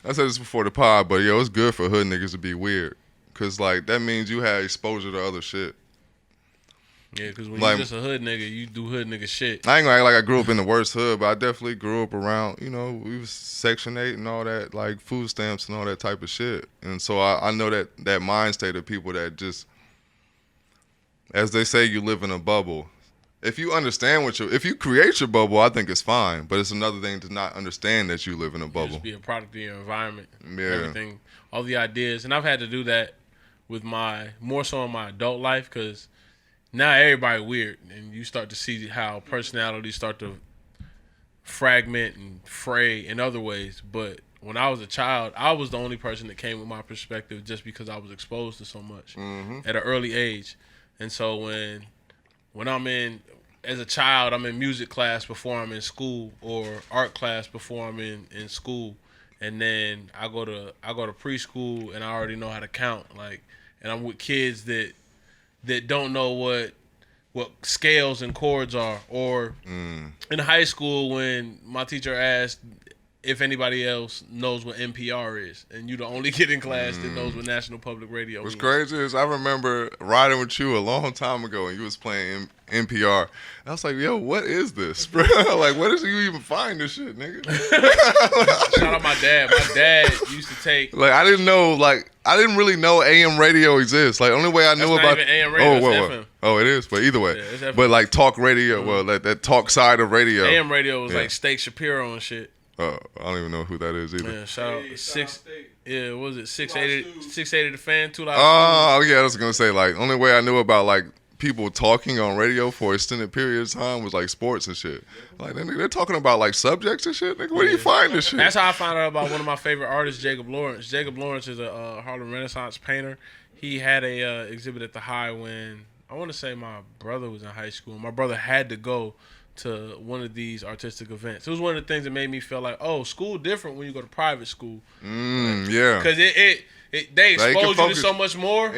I said this before the pod, but yo, it's good for hood niggas to be weird. Cause like that means you had exposure to other shit. Yeah, because when you're just a hood nigga, you do hood nigga shit. I ain't gonna act like I grew up in the worst hood, but I definitely grew up around, we was Section 8 and all that, like food stamps and all that type of shit. And so I know that mind state of people that just, as they say, you live in a bubble. If you understand if you create your bubble, I think it's fine. But it's another thing to not understand that you live in a bubble. Just be a product of your environment. Yeah. Everything, all the ideas. And I've had to do that with more so in my adult life, because now everybody weird, and you start to see how personalities start to fragment and fray in other ways. But when I was a child, I was the only person that came with my perspective just because I was exposed to so much at an early age. And so when I'm as a child, I'm in music class before I'm in school, or art class before I'm in school. And then I go to preschool and I already know how to count. And I'm with kids that don't know what scales and chords are. Or in high school, when my teacher asked if anybody else knows what NPR is, and you the only kid in class that knows what National Public Radio What's means. crazy is I remember riding with you a long time ago, and you was playing NPR. And I was like, yo, what is this, bro? Like, where did you even find this shit, nigga? Shout out my dad. My dad used to take... I didn't really know AM radio exists. Like, only way I knew about... That's not even AM radio, it's FM. Oh, it is? But either way. Yeah, it's FM. But like talk radio, well, that talk side of radio. AM radio was like Steak Shapiro and shit. I don't even know who that is either. Yeah, shout out 6. Yeah, what was it 680 the fan 2 Oh yeah, I was gonna say only way I knew about people talking on radio for extended periods of time was sports and shit. They're talking about subjects and shit. Where do you find this shit? That's how I found out about one of my favorite artists, Jacob Lawrence. Jacob Lawrence is a Harlem Renaissance painter. He had a exhibit at the High when I want to say my brother was in high school. My brother had to go to one of these artistic events. It was one of the things that made me feel like, oh, school different when you go to private school. Yeah. Because they expose you to so much more.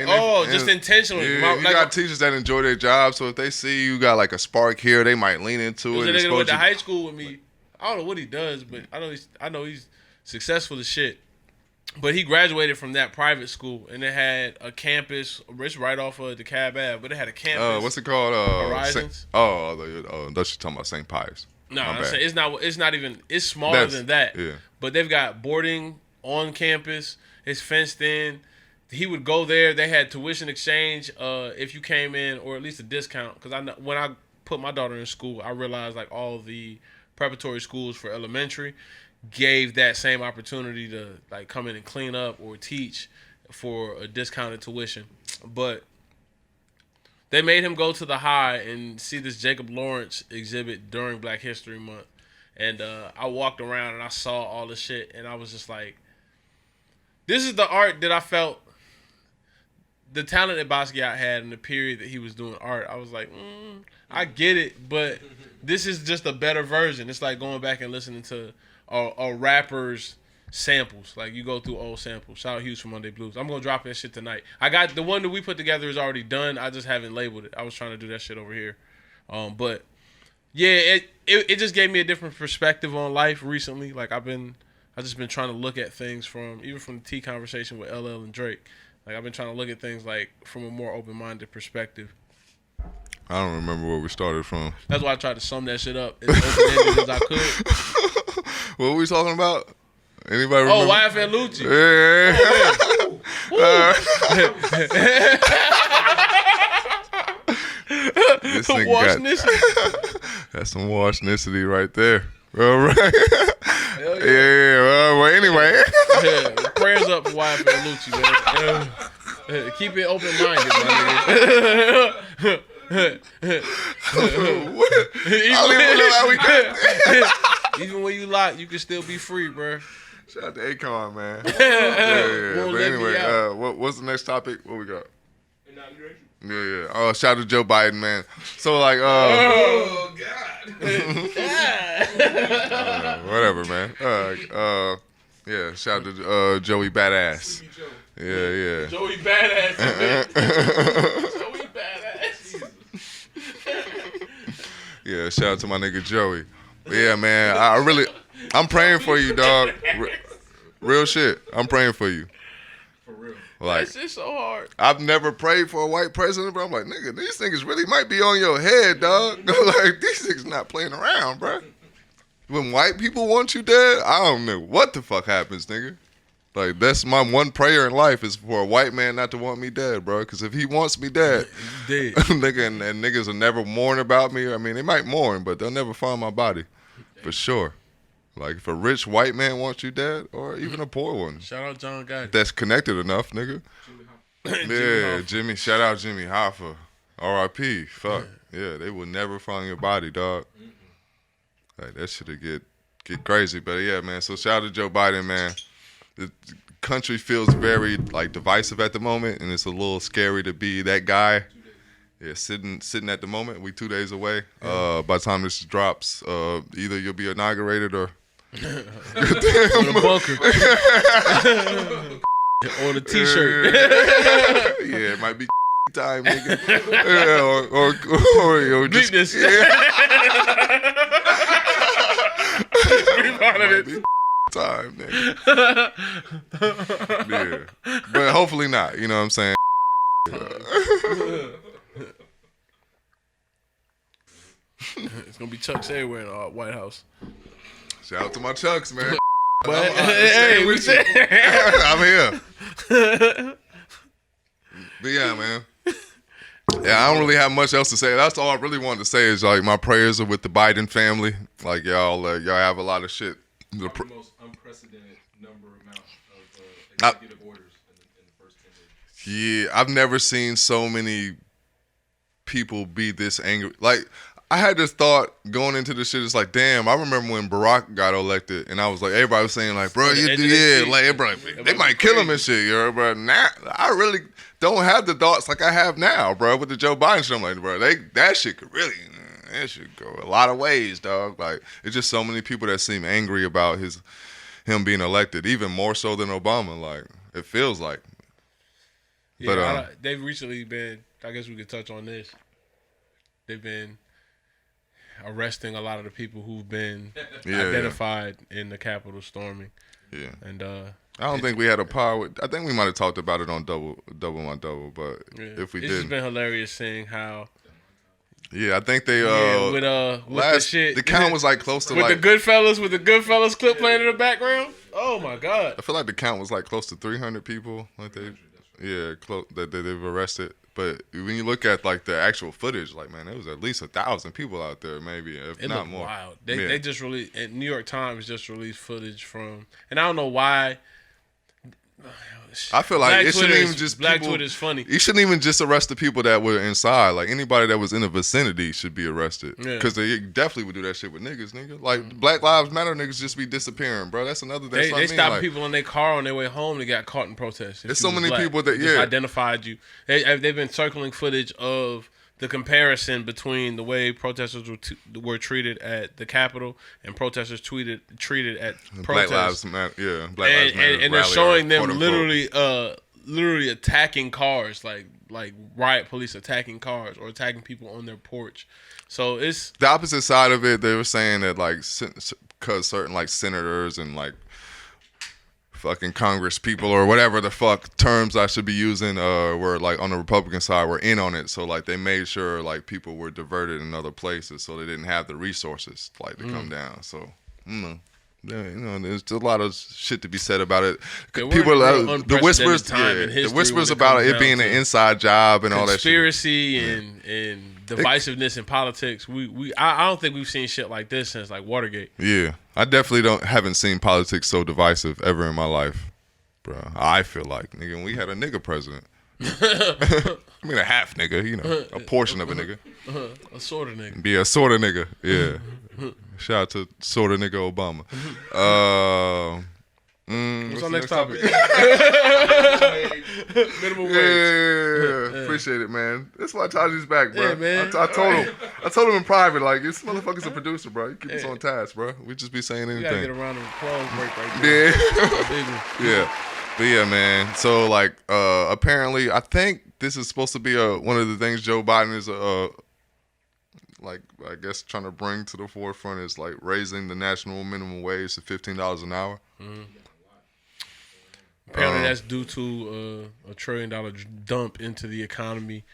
Just intentionally. Yeah, you got teachers that enjoy their job, so if they see you got a spark here, they might lean into it. A nigga went to high school with me. I don't know what he does, but I know he's successful as shit. But he graduated from that private school, and it had a campus. It's right off of the Cab Ave, but it had a campus. What's it called? Horizons. That's you talking about St. Pius. No, I'm saying it's not. It's not even. It's smaller than that. Yeah. But they've got boarding on campus. It's fenced in. He would go there. They had tuition exchange if you came in, or at least a discount. Because when I put my daughter in school, I realized all the preparatory schools for elementary gave that same opportunity to come in and clean up or teach for a discounted tuition. But they made him go to the High and see this Jacob Lawrence exhibit during Black History Month. And I walked around and I saw all this shit, and I was just like, this is the art that I felt the talent that Basquiat had in the period that he was doing art. I was like, I get it, but this is just a better version. It's like going back and listening to a rapper's samples. You go through old samples. Shout out Hughes from Monday Blues. I'm gonna drop that shit tonight. I got the one that we put together is already done. I just haven't labeled it. I was trying to do that shit over here. But yeah, it just gave me a different perspective on life recently. I've just been trying to look at things from the T conversation with LL and Drake. I've been trying to look at things from a more open-minded perspective. I don't remember where we started from. That's why I tried to sum that shit up as open-ended as I could. What were we talking about? Anybody remember? Oh, YF and Lucci. This nigga that's some Washednicity right there. All right. Hell yeah. Well, anyway. Prayers up for YF and Lucci, man. Keep it open-minded, my nigga. Even when you locked, you can still be free, bro. Shout out to Akon, man. Yeah. But anyway, what's the next topic? What we got? Yeah. Oh, shout out to Joe Biden, man. So oh God. Whatever, man. Yeah. Shout out to Joey Badass. Yeah. Joey Badass. Joey Badass. Yeah, shout out to my nigga Joey. But yeah, man, I'm praying for you, dog. Real shit. I'm praying for you. For real. Like, that shit's so hard. I've never prayed for a white president, but I'm like, nigga, these niggas really might be on your head, dog. Like, these niggas not playing around, bro. When white people want you dead, I don't know what the fuck happens, nigga. Like, that's my one prayer in life is for a white man not to want me dead, bro. Because if he wants me dead, dead. nigga, and niggas will never mourn about me. I mean, they might mourn, but they'll never find my body, for sure. Like, if a rich white man wants you dead, or even a poor one. Shout out John Gotti. That's connected enough, nigga. Jimmy. Shout out Jimmy Hoffa. R.I.P. Fuck. Yeah, they will never find your body, dog. Like, that shit'll get crazy. But yeah, man. So shout out to Joe Biden, man. The country feels very like divisive at the moment, and it's a little scary to be that guy. Yeah, sitting at the moment. We 2 days away. By the time this drops, either you'll be inaugurated or On a bunker. On a t-shirt. Yeah, it might be time, nigga. Yeah, or just this. might be time, nigga. Yeah, but hopefully not. You know what I'm saying? It's gonna be Chucks everywhere in the White House. Shout out to my Chucks, man. But hey, we said I'm here. But yeah, man. Yeah, I don't really have much else to say. That's all I really wanted to say is like my prayers are with the Biden family. Like y'all have a lot of shit. The most unprecedented amount of executive orders in the first 10 days. Yeah, I've never seen so many people be this angry. Like, I had this thought going into this shit. It's like, damn, I remember when Barack got elected, and I was like, everybody was saying like, bro, like, everybody, they might kill him and shit, you know, bro. Now, I really don't have the thoughts like I have now, bro, with the Joe Biden shit. I'm like, bro, that shit could really, that should go a lot of ways, dog. Like, it's just so many people that seem angry about him being elected, even more so than Obama. Like, it feels like. Yeah, but they've recently been, I guess we could touch on this. They've been arresting a lot of the people who've been identified in the Capitol storming. Yeah. And I don't think we had a power with, I think we might have talked about it on Double My Double, but if we didn't. It's just been hilarious seeing how. Yeah, I think they with the shit. The count was like close to with like the Goodfellas clip playing in the background. Oh my God! I feel like the count was like close to 300 people. Like that they've arrested. But when you look at like the actual footage, like man, there was at least 1,000 people out there, maybe if not more. Wild. They just released. And New York Times just released footage from, and I don't know why. I feel like it shouldn't even just Black Twitter is funny. You shouldn't even just arrest the people that were inside. Like anybody that was in the vicinity should be arrested because they definitely would do that shit with niggas, nigga. Like Black Lives Matter niggas just be disappearing, bro. That's another thing. They stopped people in their car on their way home. They got caught in protests. There's so many people that identified you. They've been circling footage of the comparison between the way protesters were treated at the Capitol and protesters treated at protests. Black Lives Matter, Black Lives Matter. And they're showing them literally attacking cars, like riot police attacking cars or attacking people on their porch. So it's the opposite side of it. They were saying that like because certain like senators and like fucking Congress people or whatever the fuck terms I should be using were like on the Republican side were in on it. So like they made sure like people were diverted in other places so they didn't have the resources like to come down. So there's a lot of shit to be said about it. People, the whispers about it being an inside job and all that shit. Conspiracy and divisiveness in politics. I don't think we've seen shit like this since like Watergate. Yeah, I definitely haven't seen politics so divisive ever in my life, bro. I feel like nigga, we had a nigga president. I mean a half nigga, you know, a portion of a nigga. A sort of nigga. Yeah, a sort of nigga. Yeah. Shout out to sort of nigga Obama. What's our next topic? Minimum wage. Yeah. Appreciate it, man. That's why Taji's back, bro. Yeah, man. I told him in private, like, this motherfucker's a producer, bro. You keep us on task, bro. We just be saying anything. We gotta get a round of applause break right there. Yeah. But yeah, man. So like, apparently, I think this is supposed to be one of the things Joe Biden is like I guess trying to bring to the forefront is like raising the national minimum wage to $15 an hour. Mm-hmm. Apparently, that's due to $1 trillion dump into the economy,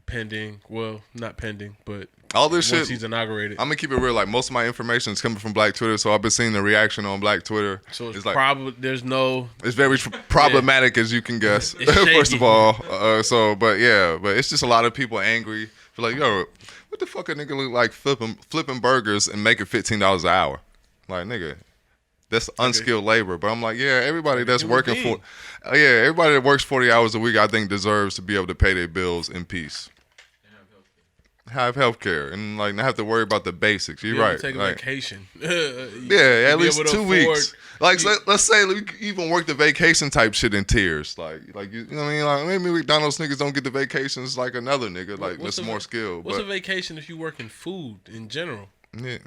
pending. Well, not pending, but all this once shit. He's inaugurated. I'm gonna keep it real. Like most of my information is coming from Black Twitter, so I've been seeing the reaction on Black Twitter. So it's like probably there's no. It's very problematic, as you can guess. First of all, but it's just a lot of people angry. Feel like, yo, what the fuck a nigga look like flipping burgers and making $15 an hour? Like, nigga. That's unskilled labor, but I'm like, yeah, everybody that's everybody that works 40 hours a week, I think deserves to be able to pay their bills in peace. Have health care and like not have to worry about the basics. You're right. Take a vacation. Yeah, at least 2 weeks. Like let's say we even work the vacation type shit in tiers. Like you know what I mean? Like maybe McDonald's niggas don't get the vacations like another nigga. Like that's more skilled. What's a vacation if you work in food in general? Yeah.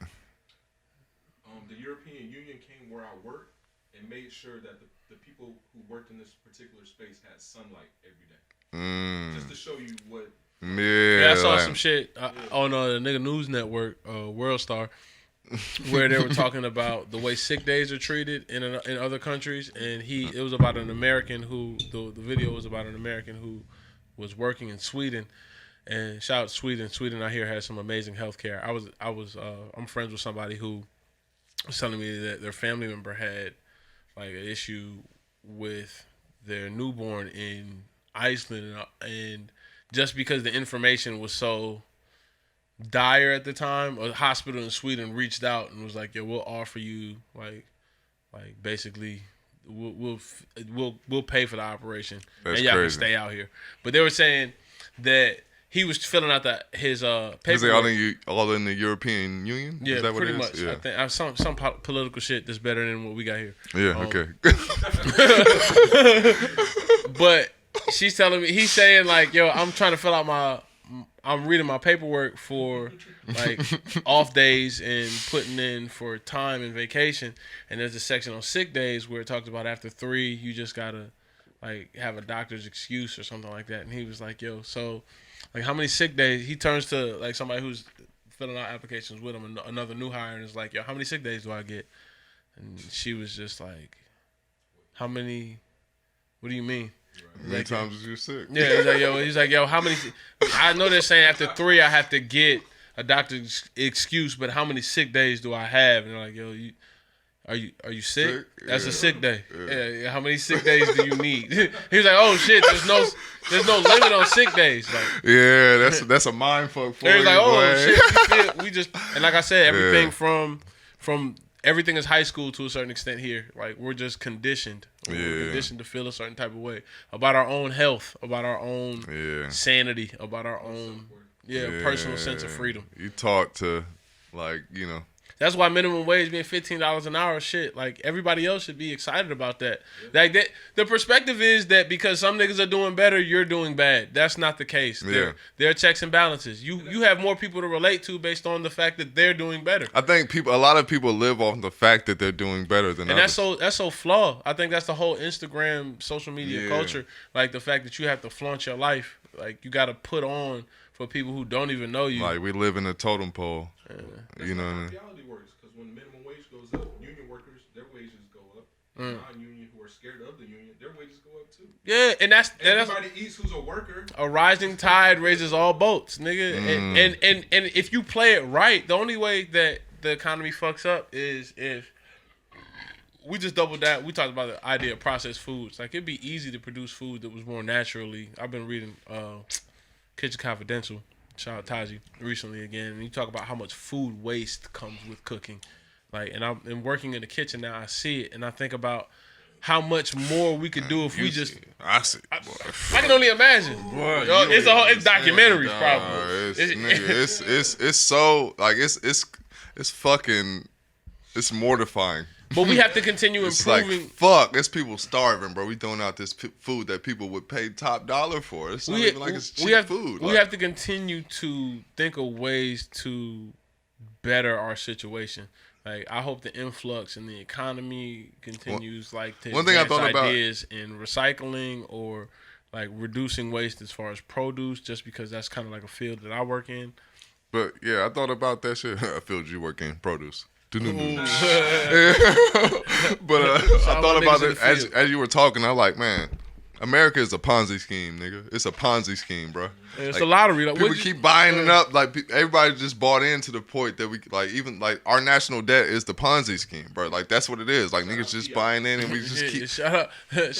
The European Union came where I work and made sure that the people who worked in this particular space had sunlight every day. Just to show you what. Yeah, I saw some shit on the nigga news network, World Star, where they were talking about the way sick days are treated in other countries, and it was about an American who the video was about an American who was working in Sweden, and shout out to Sweden. Sweden, I hear, has some amazing healthcare. I'm friends with somebody who was telling me that their family member had like an issue with their newborn in Iceland, and just because the information was so dire at the time, a hospital in Sweden reached out and was like, "Yo, we'll offer you like basically we'll pay for the operation, and y'all can stay out here." But they were saying that he was filling out his paperwork. Is they all in the European Union? Yeah, is that pretty what it much. is? Yeah. I think some political shit that's better than what we got here. Yeah. Okay. But he's saying like, yo, I'm trying to fill out I'm reading my paperwork for like off days and putting in for time and vacation. And there's a section on sick days where it talks about after 3, you just gotta like have a doctor's excuse or something like that. And he was like, yo, so like how many sick days? He turns to like somebody who's filling out applications with him, another new hire, and is like, yo, how many sick days do I get? And she was just like, how many? What do you mean? How many times is you sick? Yeah, he's like, yo, how many? I know they're saying after 3 I have to get a doctor's excuse, but how many sick days do I have? And they're like, yo, are you sick? That's a sick day. Yeah. How many sick days do you need? He was like, oh shit, there's no limit on sick days. Like, yeah, that's a mind fuck for you. He's like, oh shit, we just and like I said, everything from everything is high school to a certain extent here. Like we're just conditioned. We're conditioned to feel a certain type of way about our own health, about our own sanity, about our own personal sense of freedom. You taught to like, you know. That's why minimum wage being $15 an hour, shit. Like everybody else should be excited about that. Like the perspective is that because some niggas are doing better, you're doing bad. That's not the case. There are checks and balances. You have more people to relate to based on the fact that they're doing better. I think a lot of people live off the fact that they're doing better than others. And that's so flawed. I think that's the whole Instagram social media culture. Like the fact that you have to flaunt your life. Like you got to put on for people who don't even know you. Like we live in a totem pole. You know what I mean? Reality works because when the minimum wage goes up, union workers, their wages go up. Non-union who are scared of the union, their wages go up too. Yeah, and everybody eats who's a worker. A rising tide raises all boats, nigga. And if you play it right, the only way that the economy fucks up is if we just doubled that. We talked about the idea of processed foods. Like it'd be easy to produce food that was more naturally. I've been reading Kitchen Confidential. Shout out Taji recently again, and you talk about how much food waste comes with cooking, like, and I'm working in the kitchen now. I see it, and I think about how much more we could do if we just. I see. I can only imagine. Boy, it's documentaries, probably. It's so like it's fucking it's mortifying. But we have to continue improving. Like, fuck, there's people starving, bro. We throwing out this food that people would pay top dollar for. It's not even like it's cheap food. We have to continue to think of ways to better our situation. Like, I hope the influx in the economy continues, to one thing I thought ideas in recycling or like reducing waste as far as produce, just because that's kind of like a field that I work in. But yeah, I thought about that shit. I feel you work in produce. But I thought about it as you were talking. I'm like, man, America is a Ponzi scheme, nigga. It's a Ponzi scheme, bro. It's a lottery. Like, people keep buying it up. Like everybody just bought in to the point that we like even like our national debt is the Ponzi scheme, bro. Like that's what it is. Like niggas just buying in and we just keep shout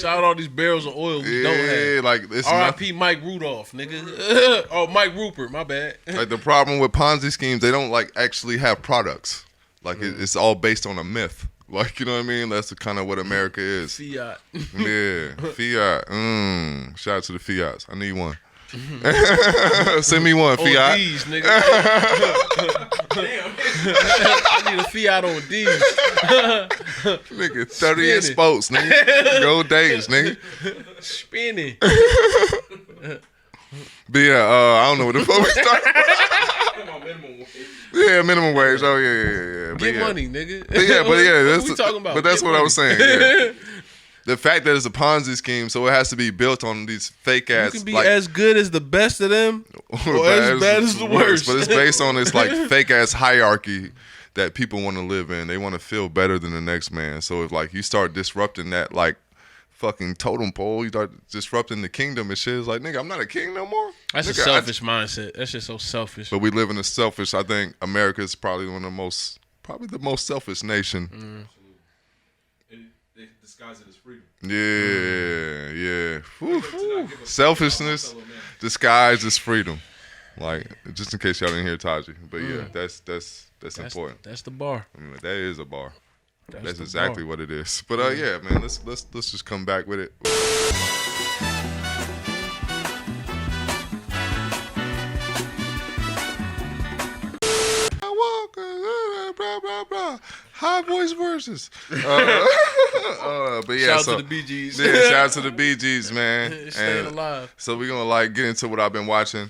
out all these barrels of oil we don't have. Like it's R.I.P. Mike Rudolph, nigga. Oh, Mike Rupert, my bad. Like the problem with Ponzi schemes, they don't like actually have products. Like it's all based on a myth. Like, you know what I mean? That's kind of what America is. Fiat. Yeah, fiat. Shout out to the fiats. I need one. Send me one, fiat. D's, nigga. Damn. I need a fiat on D's. Nigga, 30-inch spokes, nigga. Go days, nigga. Spinning. But yeah, I don't know what the fuck we started. Yeah, minimum wage. Oh yeah. Get money, nigga. But yeah, what we talking about? But that's Get what money. I was saying. Yeah. The fact that it's a Ponzi scheme, so it has to be built on these fake ass. You can be as good as the best of them, or as bad as the worst. But it's based on this like fake ass hierarchy that people want to live in. They want to feel better than the next man. So if like you start disrupting that like fucking totem pole, you start disrupting the kingdom and shit. It's like, nigga, I'm not a king no more. That's nigga, a selfish mindset. That's just so selfish. But we live in a selfish. I think America is probably the most selfish nation. They disguise it as freedom. Yeah. Selfishness disguised as freedom. Like, just in case y'all didn't hear Taji. But yeah, that's important. That's the bar. I mean, that is a bar. That's the exactly bar. what it is. But yeah, man, let's just come back with it. High voice verses. But yeah, shout out to the Bee Gees. Yeah, shout out to the Bee Gees, man. Staying alive. So we're gonna like get into what I've been watching.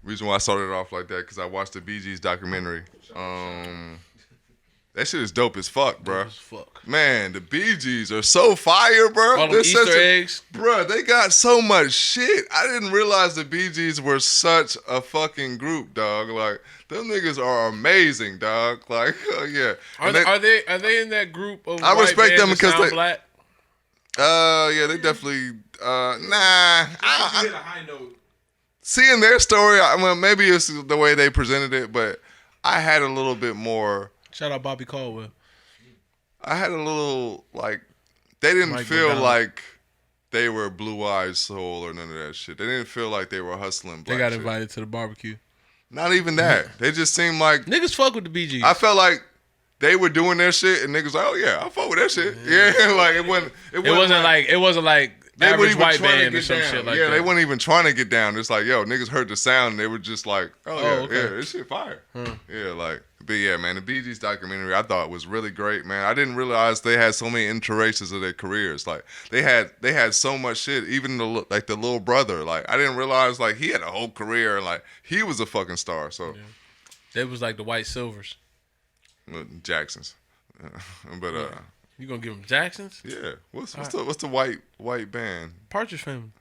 Reason why I started off like that because I watched the Bee Gees documentary. That shit is dope as fuck, bro. Man, the Bee Gees are so fire, bro. All them Easter eggs. Bro, they got so much shit. I didn't realize the Bee Gees were such a fucking group, dog. Like, them niggas are amazing, dog. Like, yeah. Are they in that group of I white respect bands them that because sound they black? Yeah, they definitely nah. You hit a high note. Seeing their story, well, maybe it's the way they presented it, but I had a little bit more. Shout out Bobby Caldwell. I had a little, like, they didn't feel like they were Blue Eyed Soul or none of that shit. They didn't feel like they were hustling black They got shit. invited to the barbecue. Not even that. They just seemed like... Niggas fuck with the Bee Gees. I felt like they were doing their shit and niggas like, oh yeah, I fuck with that shit. Yeah, like it wasn't like average white band or some shit like that. Yeah, they weren't even trying to get down. It's like, yo, niggas heard the sound and they were just like, yeah, this shit fire. Yeah, like, but yeah, man, the Bee Gees documentary I thought was really great, man. I didn't realize they had so many interraces of their careers. Like, they had so much shit. Even the little brother, like, I didn't realize like he had a whole career and like he was a fucking star. So they was like the White Silvers. Jacksons, but you gonna give them Jacksons? Yeah. What's the white band? Partridge Family.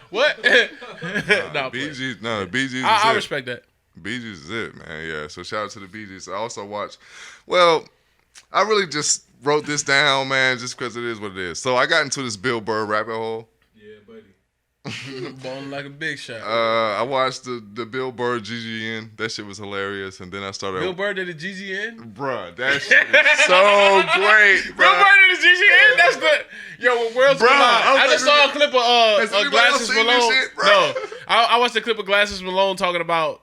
What? The Bee Gees. No, the Bee Gees. I respect that. Bee Gees is it, man. Yeah. So shout out to the Bee Gees. I also watched. Well, I really just wrote this down, man, just because it is what it is. So I got into this Bill Burr rabbit hole. Yeah, buddy. Ballin' like a big shot. I watched the Bill Burr GGN. That shit was hilarious. And then I started. Bill Burr did a GGN? Bruh, that shit is so great, bruh. Bill Burr did a GGN? That's the. Yo, when Worlds Collide. I just saw a clip of Glasses Malone. No. I watched a clip of Glasses Malone talking about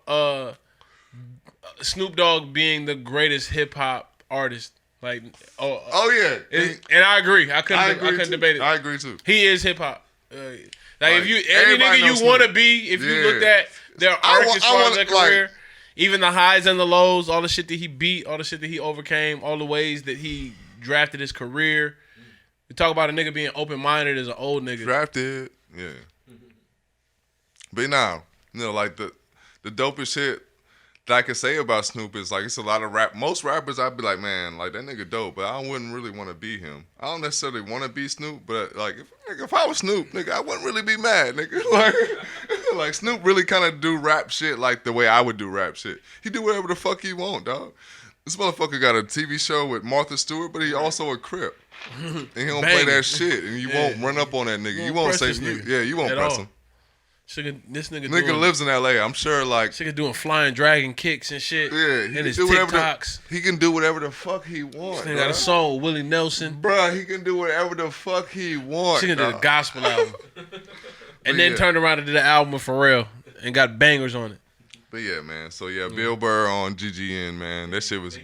Snoop Dogg being the greatest hip hop artist. Like, yeah. And I agree. I couldn't debate it. I agree too. He is hip hop. Like if you any nigga you want to be, if you looked at their arc as far as their career, even the highs and the lows, all the shit that he beat, all the shit that he overcame, all the ways that he drafted his career. We talk about a nigga being open-minded as an old nigga. Drafted, yeah. But now, like the dopest shit that I can say about Snoop is like it's a lot of rap. Most rappers I'd be like, man, like that nigga dope, but I wouldn't really want to be him. I don't necessarily want to be Snoop, but like if I was Snoop, nigga, I wouldn't really be mad, nigga. Like Snoop really kind of do rap shit like the way I would do rap shit. He do whatever the fuck he want, dog. This motherfucker got a TV show with Martha Stewart, but he also a Crip. And he don't play that shit, and you won't run up on that nigga. You won't say, you won't press him. This nigga lives in LA. I'm sure, like, nigga doing flying dragon kicks and shit. Yeah, and his TikToks. He can do whatever the fuck he wants. He got a song with Willie Nelson. Bruh, he can do whatever the fuck he wants. She can do a gospel album, and then turned around and did an album with Pharrell and got bangers on it. But yeah, man. So yeah, Bill Burr on GGN, man. That shit was,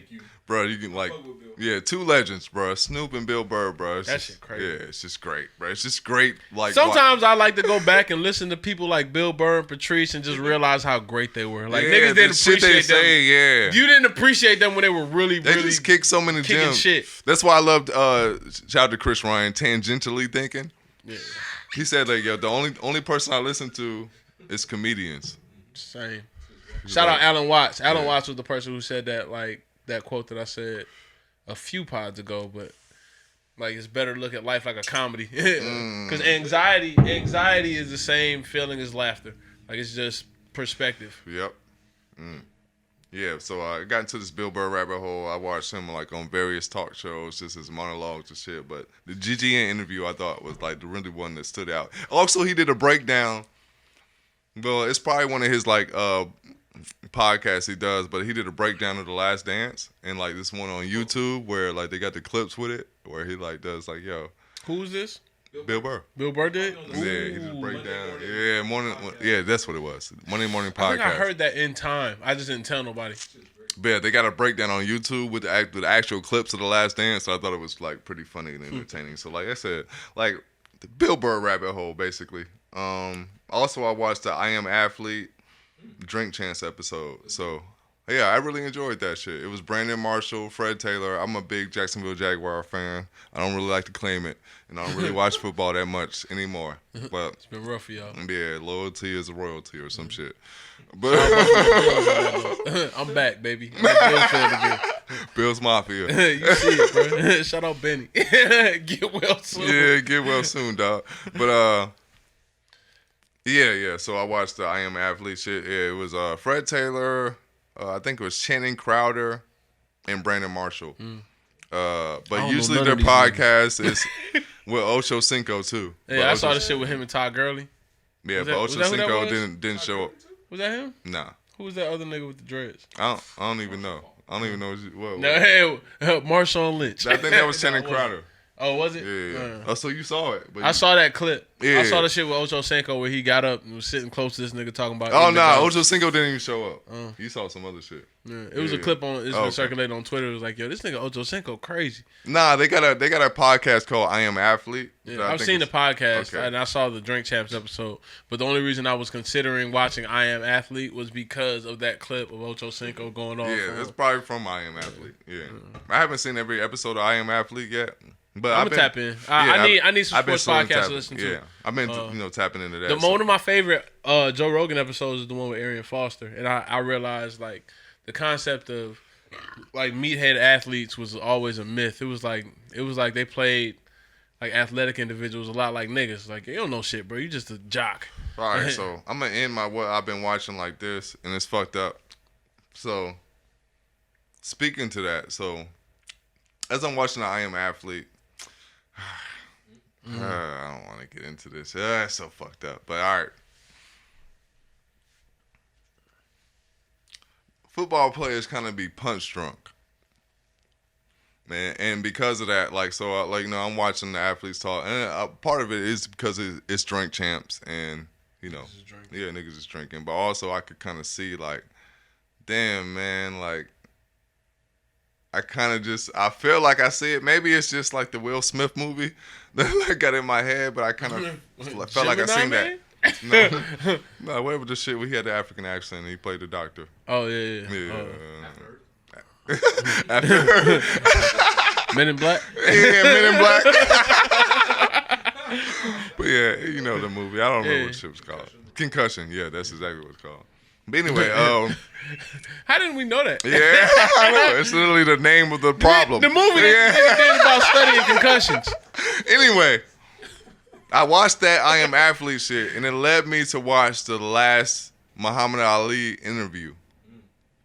bro. You can like. Yeah, two legends, bro. Snoop and Bill Burr, bro. That shit crazy. Yeah, it's just great, bro. It's just great. Like sometimes I like to go back and listen to people like Bill Burr and Patrice and just realize how great they were. Like niggas didn't appreciate them. Yeah, you didn't appreciate them when they were really. They just kicked so many gems. Shit. That's why I loved. Shout out to Chris Ryan, tangentially thinking. Yeah, he said like, yo, the only person I listen to is comedians. Same. Shout out Alan Watts. Alan Watts was the person who said that that quote that I said a few pods ago, but like it's better to look at life like a comedy because anxiety is the same feeling as laughter. Like it's just perspective. Yep. Yeah. So I got into this Bill Burr rabbit hole. I watched him like on various talk shows, just his monologues and shit. But the GGN interview I thought was like the really one that stood out. Also, he did a breakdown. Well, it's probably one of his like podcast he does, but he did a breakdown of The Last Dance and like this one on YouTube where like they got the clips with it where he like does like, yo, who's this? Bill Burr. Bill Burr did? Yeah, he did a breakdown. Yeah, that's what it was. Monday morning podcast. I think I heard that in time. I just didn't tell nobody. But yeah, they got a breakdown on YouTube with the actual clips of The Last Dance, so I thought it was like pretty funny and entertaining. So like I said, like the Bill Burr rabbit hole basically. Also I watched the I Am Athlete Drink Chance episode. So yeah, I really enjoyed that shit. It was Brandon Marshall, Fred Taylor. I'm a big Jacksonville Jaguar fan. I don't really like to claim it, and I don't really watch football that much anymore. But it's been rough for y'all. Yeah, loyalty is a royalty or some shit. But I'm back, baby. I'm a Bills fan again. Bills Mafia. You see it, bro. Shout out Benny. Get well soon. Yeah, get well soon, dog. But yeah. So I watched the I Am Athlete shit. Yeah, it was Fred Taylor. I think it was Channing Crowder and Brandon Marshall. But usually their podcast is with Ocho Cinco too. Yeah, I saw the shit with him and Todd Gurley. Yeah, but Ocho Cinco didn't show up. Was that him? Nah. Who was that other nigga with the dreads? I don't even know. I don't even know what. No, hey, Marshawn Lynch. I think that was Channing Crowder. Oh, was it? Yeah. Oh, so you saw it? I saw that clip. Yeah. I saw the shit with Ocho Cinco where he got up and was sitting close to this nigga talking about. Oh no, Ocho Cinco didn't even show up. You saw some other shit. Yeah. It was a clip on. It's been circulating on Twitter. It was like, yo, this nigga Ocho Cinco crazy. Nah, they got a podcast called I Am Athlete. Yeah, I've seen the podcast and I saw the Drink Champs episode. But the only reason I was considering watching I Am Athlete was because of that clip of Ocho Cinco going off. Yeah, it's probably from I Am Athlete. Yeah, I haven't seen every episode of I Am Athlete yet. But I'm gonna tap in. I need some sports podcasts to listen to. Yeah, I've been tapping into that. One of my favorite Joe Rogan episodes is the one with Arian Foster, and I realized like the concept of like meathead athletes was always a myth. It was like they played like athletic individuals a lot like niggas. Like you don't know shit, bro. You just a jock. All right, so I'm gonna end what I've been watching like this, and it's fucked up. So speaking to that, so as I'm watching the I Am Athlete. I don't want to get into this. It's so fucked up. But all right. Football players kind of be punch drunk. Man, and because of that, like, so, I'm watching the athletes talk. And part of it is because it's Drink Champs and, niggas is drinking. But also I could kind of see, like, damn, man, like, I feel like I see it. Maybe it's just like the Will Smith movie that I got in my head, but I kind of felt like I seen that. No, whatever the shit. We had the African accent and he played the doctor. Oh, yeah. After Men in Black? Yeah, Men in Black. But yeah, you know the movie. I don't remember what the shit was called. Concussion. Yeah, that's exactly what it's called. But anyway, how didn't we know that? Yeah, I know. It's literally the name of the problem. The movie is about studying concussions. Anyway, I watched that I Am Athlete shit, and it led me to watch the last Muhammad Ali interview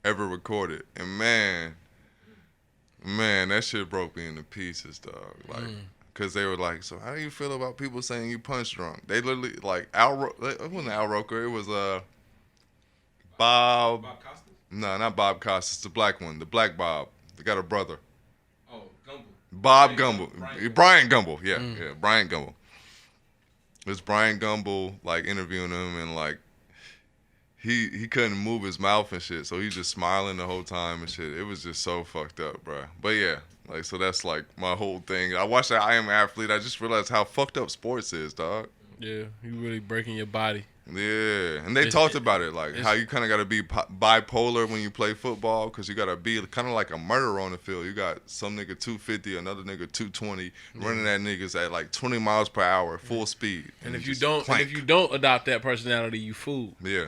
ever recorded. And man, that shit broke me into pieces, dog. Like, cause they were like, so how do you feel about people saying you punch drunk? They literally like it wasn't Al Roker, it was Bob. Bob Costas? No, not Bob Costas, the black one, the black Bob. They got a brother. Oh, Gumble. Bob Gumble. Brian Gumble. Yeah, Brian Gumble. It's Brian Gumble like interviewing him, and like he couldn't move his mouth and shit, so he's just smiling the whole time and shit. It was just so fucked up, bro. But yeah, like so that's like my whole thing. I watched that I Am Athlete. I just realized how fucked up sports is, dog. Yeah, you really breaking your body. Yeah, and they talked about it, like how you kind of got to be bipolar when you play football, because you got to be kind of like a murderer on the field. You got some nigga 250, another nigga 220, running at niggas at like 20 miles per hour, full speed. And if you don't adopt that personality, you fool. Yeah.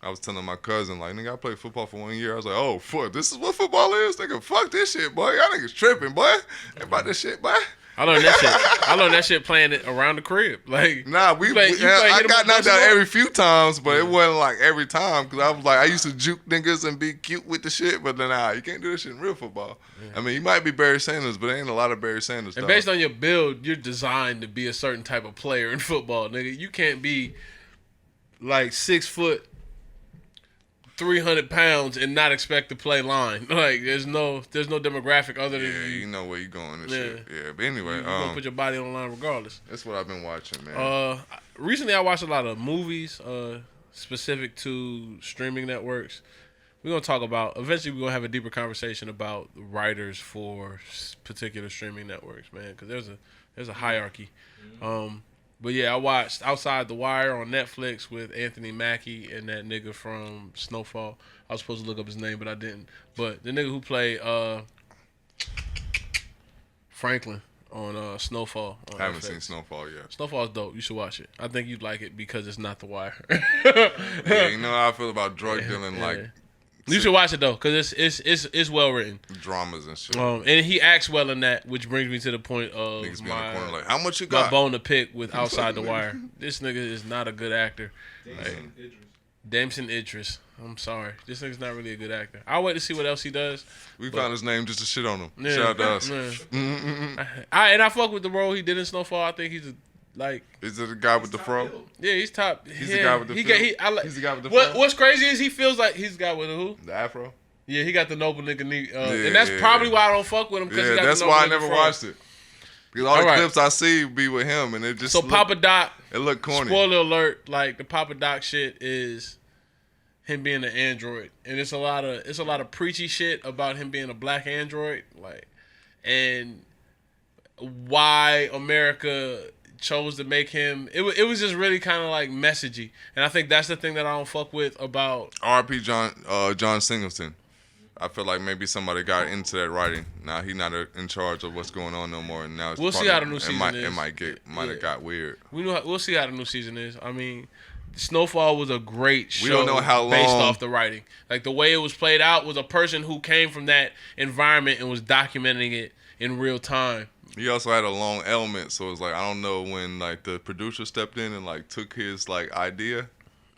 I was telling my cousin, like, nigga, I played football for 1 year. I was like, oh, fuck, this is what football is? Nigga, fuck this shit, boy. Y'all niggas tripping, boy. Ain't about this shit, boy. I learned that shit. I learned that shit playing it around the crib. Like, nah, I got knocked out every few times, but it wasn't like every time, because I was like, I used to juke niggas and be cute with the shit, but then you can't do this shit in real football. Yeah. I mean, you might be Barry Sanders, but there ain't a lot of Barry Sanders. And based on your build, you're designed to be a certain type of player in football, nigga. You can't be like 6 foot, 300 pounds and not expect to play line. Like, there's no demographic other than you know where you going and shit. Yeah, but anyway, you're gonna put your body on the line regardless. That's what I've been watching, man. Recently I watched a lot of movies specific to streaming networks. We're gonna talk about, eventually we're gonna have a deeper conversation about writers for particular streaming networks, man, because there's a hierarchy. But yeah, I watched Outside the Wire on Netflix with Anthony Mackie and that nigga from Snowfall. I was supposed to look up his name, but I didn't. But the nigga who played Franklin on Snowfall. I haven't seen Snowfall yet. Snowfall's dope. You should watch it. I think you'd like it because it's not The Wire. Yeah, you know how I feel about drug dealing, like. You should watch it though, cause it's well written. Dramas and shit. And he acts well in that, which brings me to the point of niggas my, corner like, how much you got? My bone to pick with Outside the Wire. This nigga is not a good actor. Damson Idris. I'm sorry, this nigga's not really a good actor. I'll wait to see what else he does. We found his name just to shit on him. Yeah, shout out to us. I fuck with the role he did in Snowfall. I think he's is it the guy with the fro? Yeah, he's top. He's the guy with the fro. He's the guy with the fro. What's crazy is he feels like he's the guy with the who? The afro. Yeah, he got the noble nigga knee. And that's probably why I don't fuck with him. Yeah, that's why I never watched it. Because all the clips I see be with him, and it just Papa Doc. It looked corny. Spoiler alert! Like the Papa Doc shit is him being an android, and it's a lot of preachy shit about him being a black android, like, and why America chose to make him. It was just really kind of like messagey, and I think that's the thing that I don't fuck with about R.P. John Singleton. I feel like maybe somebody got into that writing. Now he's not in charge of what's going on no more, and now we'll see how the new season is. It might have got weird. We'll see how the new season is. I mean, Snowfall was a great show. We don't know how long based off the writing. Like the way it was played out was a person who came from that environment and was documenting it in real time. He also had a long element, so it's like I don't know when like the producer stepped in and like took his like idea.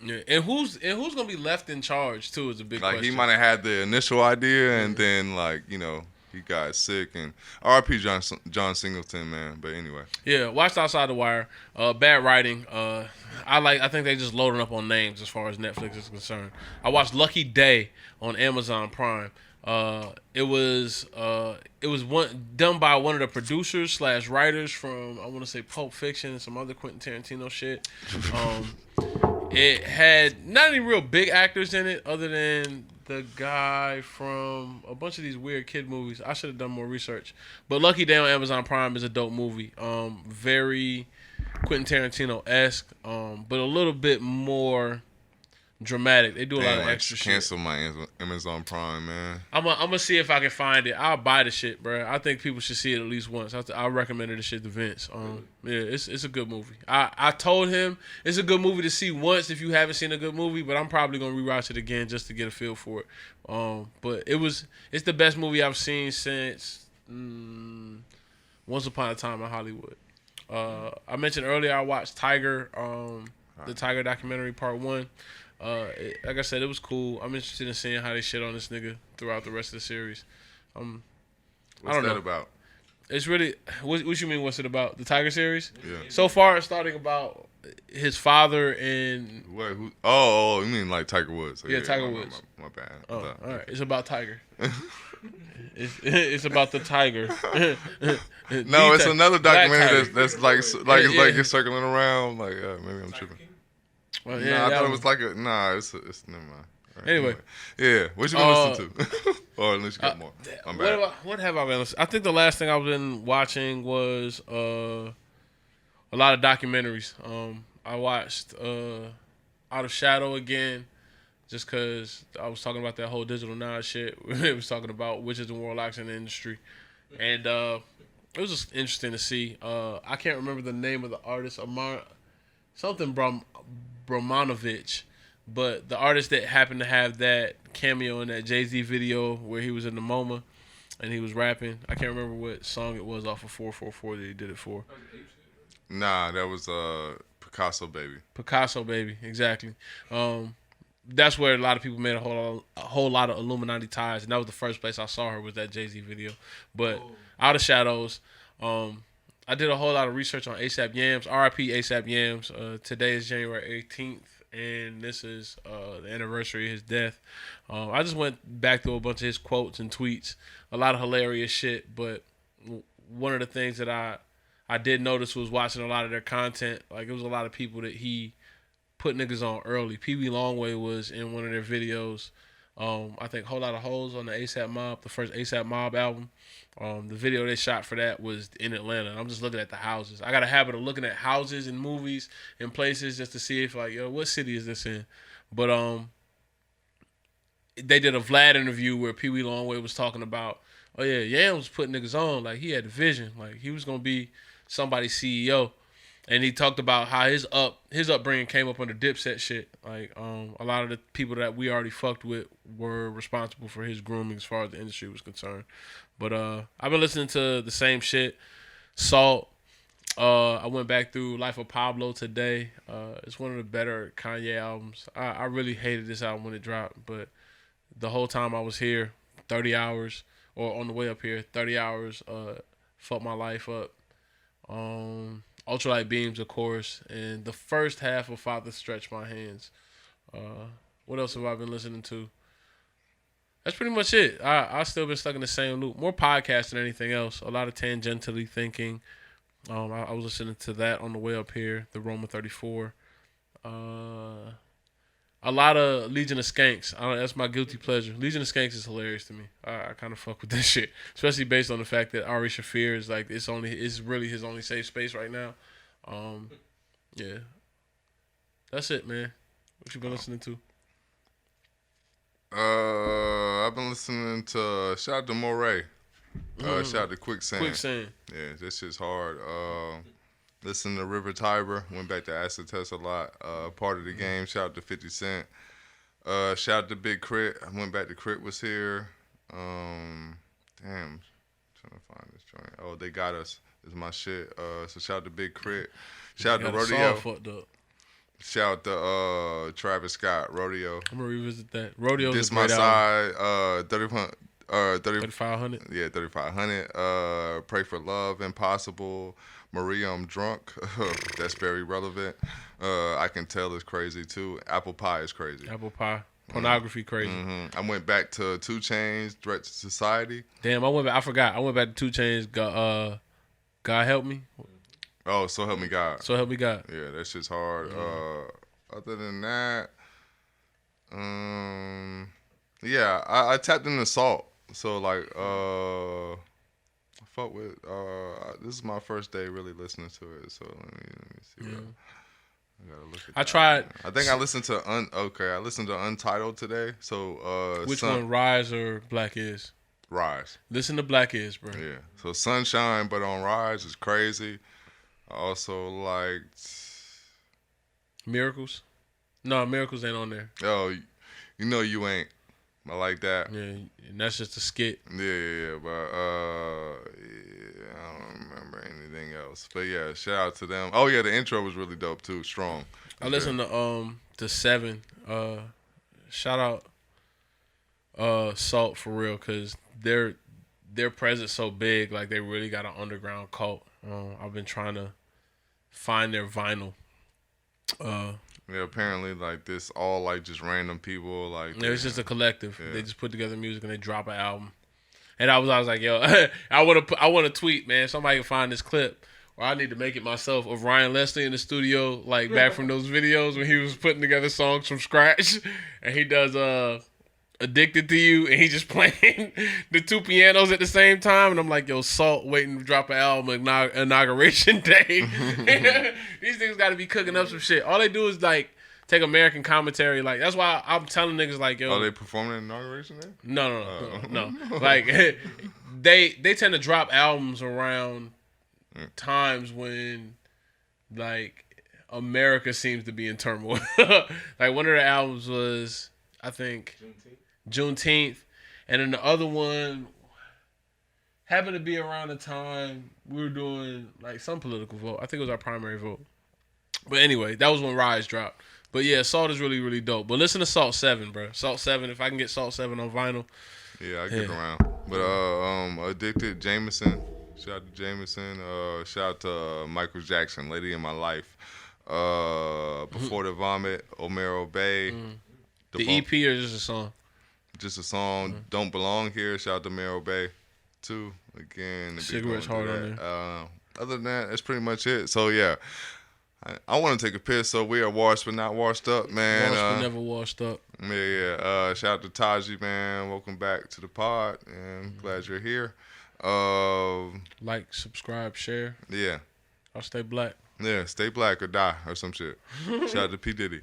Yeah, and who's gonna be left in charge too is a big question. Like he might have had the initial idea and then like he got sick and R.P. John Singleton, man. But anyway, yeah, watched Outside the Wire. Bad writing. I think they just loading up on names as far as Netflix is concerned. I watched Lucky Day on Amazon Prime. It was done by one of the producers / writers from I want to say Pulp Fiction and some other Quentin Tarantino shit. It had not any real big actors in it other than the guy from a bunch of these weird kid movies. I should have done more research. But Lucky Day on Amazon Prime is a dope movie. Very Quentin Tarantino-esque, but a little bit more dramatic. They do a lot of extra shit. Cancel my Amazon Prime, man. I'm gonna see if I can find it. I'll buy the shit, bro. I think people should see it at least once. I recommended the shit to Vince. Yeah, it's a good movie. I told him it's a good movie to see once if you haven't seen a good movie, but I'm probably gonna rewatch it again just to get a feel for it. But it's the best movie I've seen since Once Upon a Time in Hollywood. I mentioned earlier I watched Tiger, the Tiger documentary part 1. Like I said, it was cool. I'm interested in seeing how they shit on this nigga throughout the rest of the series. What's I don't that know. about? It's really what you mean? What's it about? The Tiger series? Yeah. So far, it's starting about his father and Wait, who? Oh, you mean like Tiger Woods? Yeah, Tiger Woods. My bad. Oh, all right. It's about Tiger. it's about the Tiger. No, it's another documentary Tiger. that's like it's circling around. Like maybe I'm tripping. Well, Nah, I thought it was like a it's never mind. Right, Anyway. Yeah, what you gonna listen to? Or unless you got more. I'm bad. What have I been listening? I think the last thing I've been watching was a lot of documentaries. I watched Out of Shadow again, just because I was talking about that whole digital knowledge shit. It was talking about witches and warlocks in the industry, and it was just interesting to see. I can't remember the name of the artist, Brahmanovich, but the artist that happened to have that cameo in that Jay-Z video where he was in the MoMA and he was rapping. I can't remember what song it was off of 444 that he did it for. Nah, that was Picasso Baby. Picasso Baby, exactly. That's where a lot of people made a whole lot of Illuminati ties, and that was the first place I saw her was that Jay-Z video. But Out of Shadows, I did a whole lot of research on A$AP Yams. R.I.P. A$AP Yams. Today is January 18th, and this is the anniversary of his death. I just went back through a bunch of his quotes and tweets. A lot of hilarious shit, but one of the things that I did notice was watching a lot of their content. Like, it was a lot of people that he put niggas on early. Pee-wee Longway was in one of their videos. I think Whole Lot of Hoes on the A$AP Mob, the first A$AP Mob album. The video they shot for that was in Atlanta. And I'm just looking at the houses. I got a habit of looking at houses and movies and places just to see if, like, yo, what city is this in? But they did a Vlad interview where Pee-wee Longway was talking about, oh yeah, Yam was putting niggas on. Like, he had a vision. Like, he was gonna be somebody's CEO. And he talked about how his upbringing came up under Dipset shit. Like, a lot of the people that we already fucked with were responsible for his grooming as far as the industry was concerned. But I've been listening to the same shit. Salt. I went back through Life of Pablo today. It's one of the better Kanye albums. I really hated this album when it dropped, but the whole time I was here, 30 hours, or on the way up here, 30 hours, fucked my life up. Ultralight Beams, of course, and the first half of Father Stretch My Hands. What else have I been listening to? That's pretty much it. I've still been stuck in the same loop. More podcasts than anything else. A lot of tangentially thinking. I was listening to that on the way up here, the Roma 34. A lot of Legion of Skanks. That's my guilty pleasure. Legion of Skanks is hilarious to me. I kind of fuck with that shit, especially based on the fact that Ari Shaffir is like it's really his only safe space right now. Yeah, that's it, man. What you been listening to? I've been listening to shout out to Moray. Shout out to Quicksand. Quicksand. Yeah, this shit's hard. Listen to River Tiber. Went back to Acid Test a lot. Part of the game. Shout out to 50 Cent. Shout out to Big Crit. I went back to Crit was here. Damn. I'm trying to find this joint. Oh, They Got Us is my shit. So shout out to Big Crit. Shout out to Rodeo. Shout out to Travis Scott, Rodeo. I'm gonna revisit that. Rodeo. This My Side, 3500. Yeah, 3500. Pray for Love, Impossible. Maria, I'm Drunk. That's very relevant. I Can Tell is crazy too. Apple Pie is crazy. Apple Pie. Pornography crazy. I went back to 2 Chainz, Threat to Society. Damn, I forgot. I went back to 2 Chainz. God Help Me. Oh, So Help Me God. So Help Me God. Yeah, that shit's hard. Other than that, yeah, I tapped into Salt. So like, I fuck with. This is my first day really listening to it. So let me see. Yeah. I gotta look at. I tried. I think I listened to I listened to Untitled today. So which one, Rise or Black Is? Rise. Listen to Black Is, bro. Yeah. So Sunshine, but on Rise is crazy. I also liked Miracles. No, Miracles ain't on there. Oh, you know you ain't. I like that. Yeah, and that's just a skit. Yeah. But I don't remember anything else. else. But yeah, shout out to them. Oh yeah, the intro was really dope too. Strong. I listened to 7. Shout out Salt for real, cause their presence so big. Like they really got an underground cult. I've been trying to find their vinyl. Yeah, apparently like this all like just random people like. Yeah, it's just a collective. Yeah. They just put together music and they drop an album. And I was like, yo, I want to tweet, man. Somebody can find this clip, or I need to make it myself, of Ryan Leslie in the studio, like back from those videos when he was putting together songs from scratch, and he does "Addicted to You," and he just playing the 2 pianos at the same time. And I'm like, yo, Salt waiting to drop an album inauguration day. These niggas got to be cooking up some shit. All they do is like take American commentary. Like that's why I'm telling niggas like, yo. Are they performing an inauguration day? No. Like they tend to drop albums around times when like America seems to be in turmoil. Like one of the albums was, I think, Juneteenth, and then the other one happened to be around the time we were doing like some political vote. I think it was our primary vote. But anyway, that was when Rise dropped. But yeah, Salt is really, really dope. But listen to Salt 7, bro. Salt 7, if I can get Salt 7 on vinyl. Yeah, I get around. But Addicted, Jameson. Shout out to Jameson. Shout out to Michael Jackson, Lady in My Life. Before the Vomit, Omero Bay. The EP or just a song? Just a song. Don't Belong Here. Shout out to Omero Bay, too. Again, Cigarettes hard on there. Other than that, that's pretty much it. So yeah. I want to take a piss, so we are washed but not washed up, man. Washed but never washed up. Yeah. Shout out to Taji, man. Welcome back to the pod, and glad you're here. Like, subscribe, share. Yeah. I'll stay black. Yeah, stay black or die or some shit. Shout out to P. Diddy.